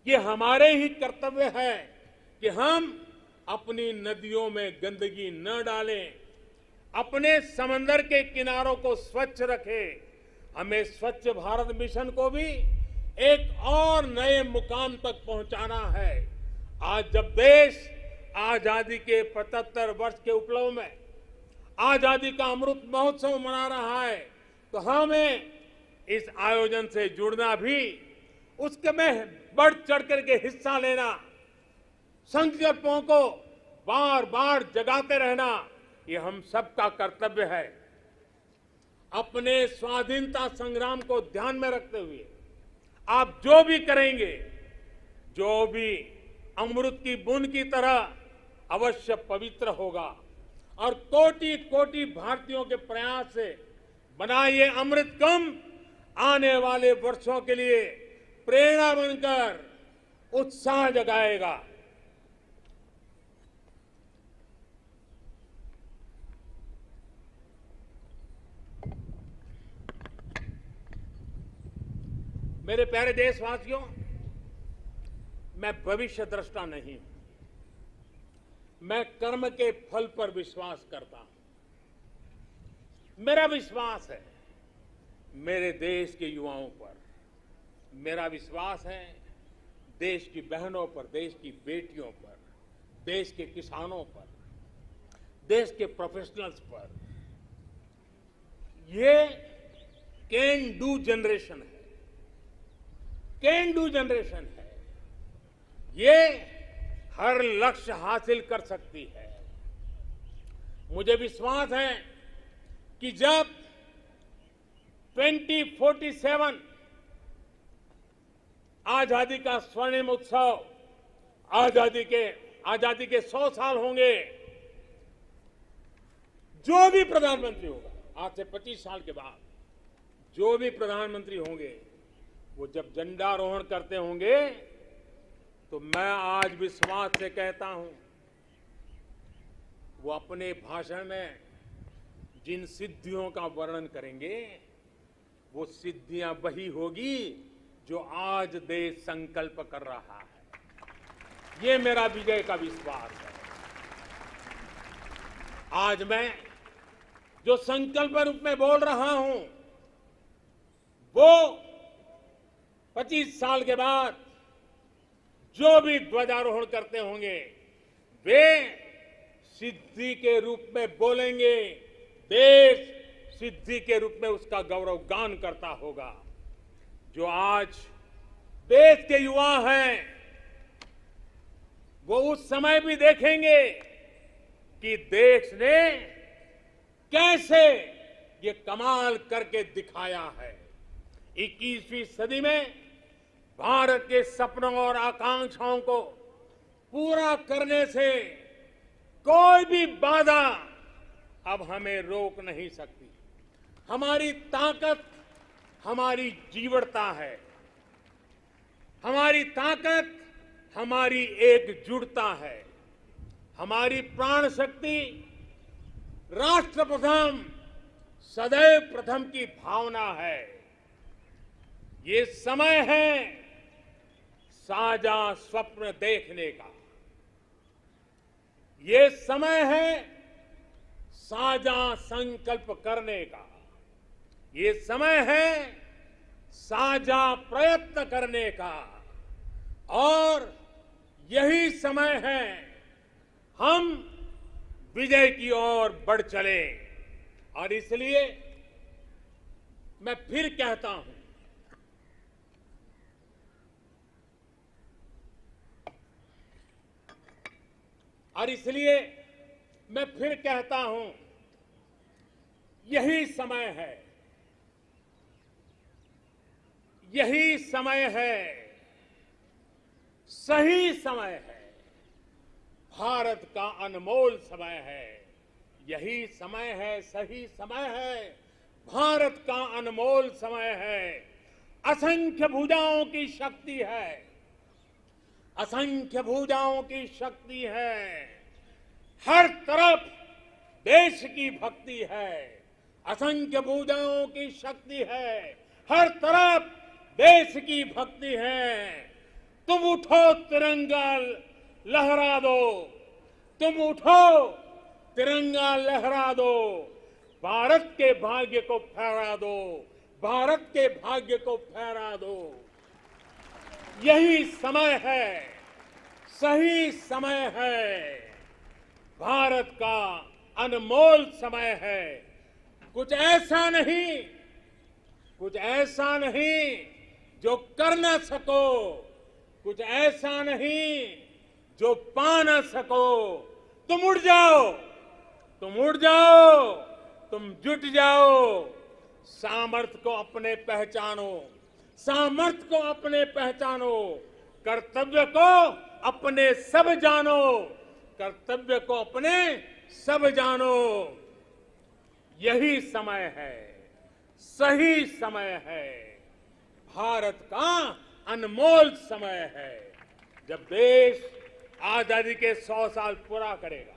ये हमारे ही कर्तव्य है कि हम अपनी नदियों में गंदगी न डालें, अपने समंदर के किनारों को स्वच्छ रखें। हमें स्वच्छ भारत मिशन को भी एक और नए मुकाम तक पहुंचाना है। आज जब देश आजादी के 75 वर्ष के उपलक्ष्य में आजादी का अमृत महोत्सव मना रहा है तो हमें इस आयोजन से जुड़ना भी, उसके में बढ़ चढ़ करके हिस्सा लेना, संकल्पों को बार बार जगाते रहना, ये हम सबका कर्तव्य है। अपने स्वाधीनता संग्राम को ध्यान में रखते हुए आप जो भी करेंगे, जो भी अमृत की बूंद की तरह अवश्य पवित्र होगा और कोटि कोटि भारतीयों के प्रयास से बना ये अमृत कम आने वाले वर्षों के लिए प्रेरणा बनकर उत्साह जगाएगा। मेरे प्यारे देशवासियों, मैं भविष्य दृष्टा नहीं हूं, मैं कर्म के फल पर विश्वास करता हूं। मेरा विश्वास है मेरे देश के युवाओं पर, मेरा विश्वास है देश की बहनों पर, देश की बेटियों पर, देश के किसानों पर, देश के प्रोफेशनल्स पर। ये कैन डू जनरेशन है, कैन डू जनरेशन है। ये हर लक्ष्य हासिल कर सकती है। मुझे विश्वास है कि जब 2047 आजादी का स्वर्णिम उत्सव, आजादी के 100 साल होंगे, जो भी प्रधानमंत्री होगा, आज से 25 साल के बाद जो भी प्रधानमंत्री होंगे, वो जब झंडारोहण करते होंगे तो मैं आज विश्वास से कहता हूं, वो अपने भाषण में जिन सिद्धियों का वर्णन करेंगे, वो सिद्धियां वही होगी जो आज देश संकल्प कर रहा है। ये मेरा विजय का विश्वास है। आज मैं जो संकल्प रूप में बोल रहा हूं, वो 25 साल के बाद जो भी ध्वजारोहण करते होंगे, वे सिद्धि के रूप में बोलेंगे। देश सिद्धि के रूप में उसका गौरव गान करता होगा। जो आज देश के युवा हैं, वो उस समय भी देखेंगे कि देश ने कैसे ये कमाल करके दिखाया है। 21वीं सदी में भारत के सपनों और आकांक्षाओं को पूरा करने से कोई भी बाधा अब हमें रोक नहीं सकती। हमारी ताकत हमारी जीवटता है, हमारी ताकत हमारी एकजुटता है, हमारी प्राण शक्ति राष्ट्र प्रथम सदैव प्रथम की भावना है। ये समय है साझा स्वप्न देखने का, ये समय है साझा संकल्प करने का, ये समय है साझा प्रयत्न करने का, और यही समय है हम विजय की ओर बढ़ चले। और इसलिए मैं फिर कहता हूं, यही समय है, यही समय है, सही समय है, भारत का अनमोल समय है। यही समय है, सही समय है, भारत का अनमोल समय है। असंख्य भुजाओं की शक्ति है, असंख्य भुजाओं की शक्ति है। हर तरफ देश की भक्ति है, असंख्य भुजाओं की शक्ति है, हर तरफ देश की भक्ति है। तुम उठो तिरंगा लहरा दो, तुम उठो तिरंगा लहरा दो, भारत के भाग्य को फहरा दो, भारत के भाग्य को फहरा दो। यही समय है, सही समय है, भारत का अनमोल समय है। कुछ ऐसा नहीं, कुछ ऐसा नहीं जो कर न सको, कुछ ऐसा नहीं जो पा न सको। तुम उठ जाओ, तुम उठ जाओ, तुम जुट जाओ, सामर्थ्य को अपने पहचानो, सामर्थ्य को अपने पहचानो, कर्तव्य को अपने सब जानो, कर्तव्य को अपने सब जानो। यही समय है, सही समय है, भारत का अनमोल समय है। जब देश आजादी के 100 साल पूरा करेगा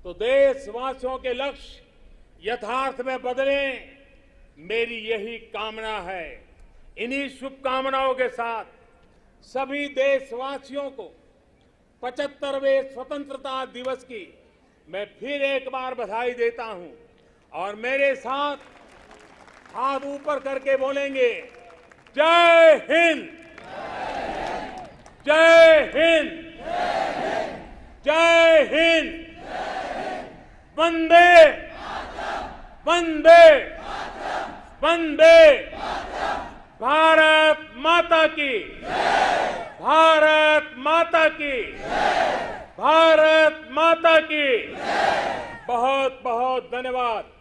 तो देशवासियों के लक्ष्य यथार्थ में बदले, मेरी यही कामना है। इन्हीं शुभकामनाओं के साथ सभी देशवासियों को 75वें स्वतंत्रता दिवस की मैं फिर एक बार बधाई देता हूं। और मेरे साथ हाथ ऊपर करके बोलेंगे, जय हिंद, जय हिंद, जय हिंद, वंदे, वंदे, वंदे, भारत माता की, भारत माता की, भारत माता की। बहुत बहुत धन्यवाद।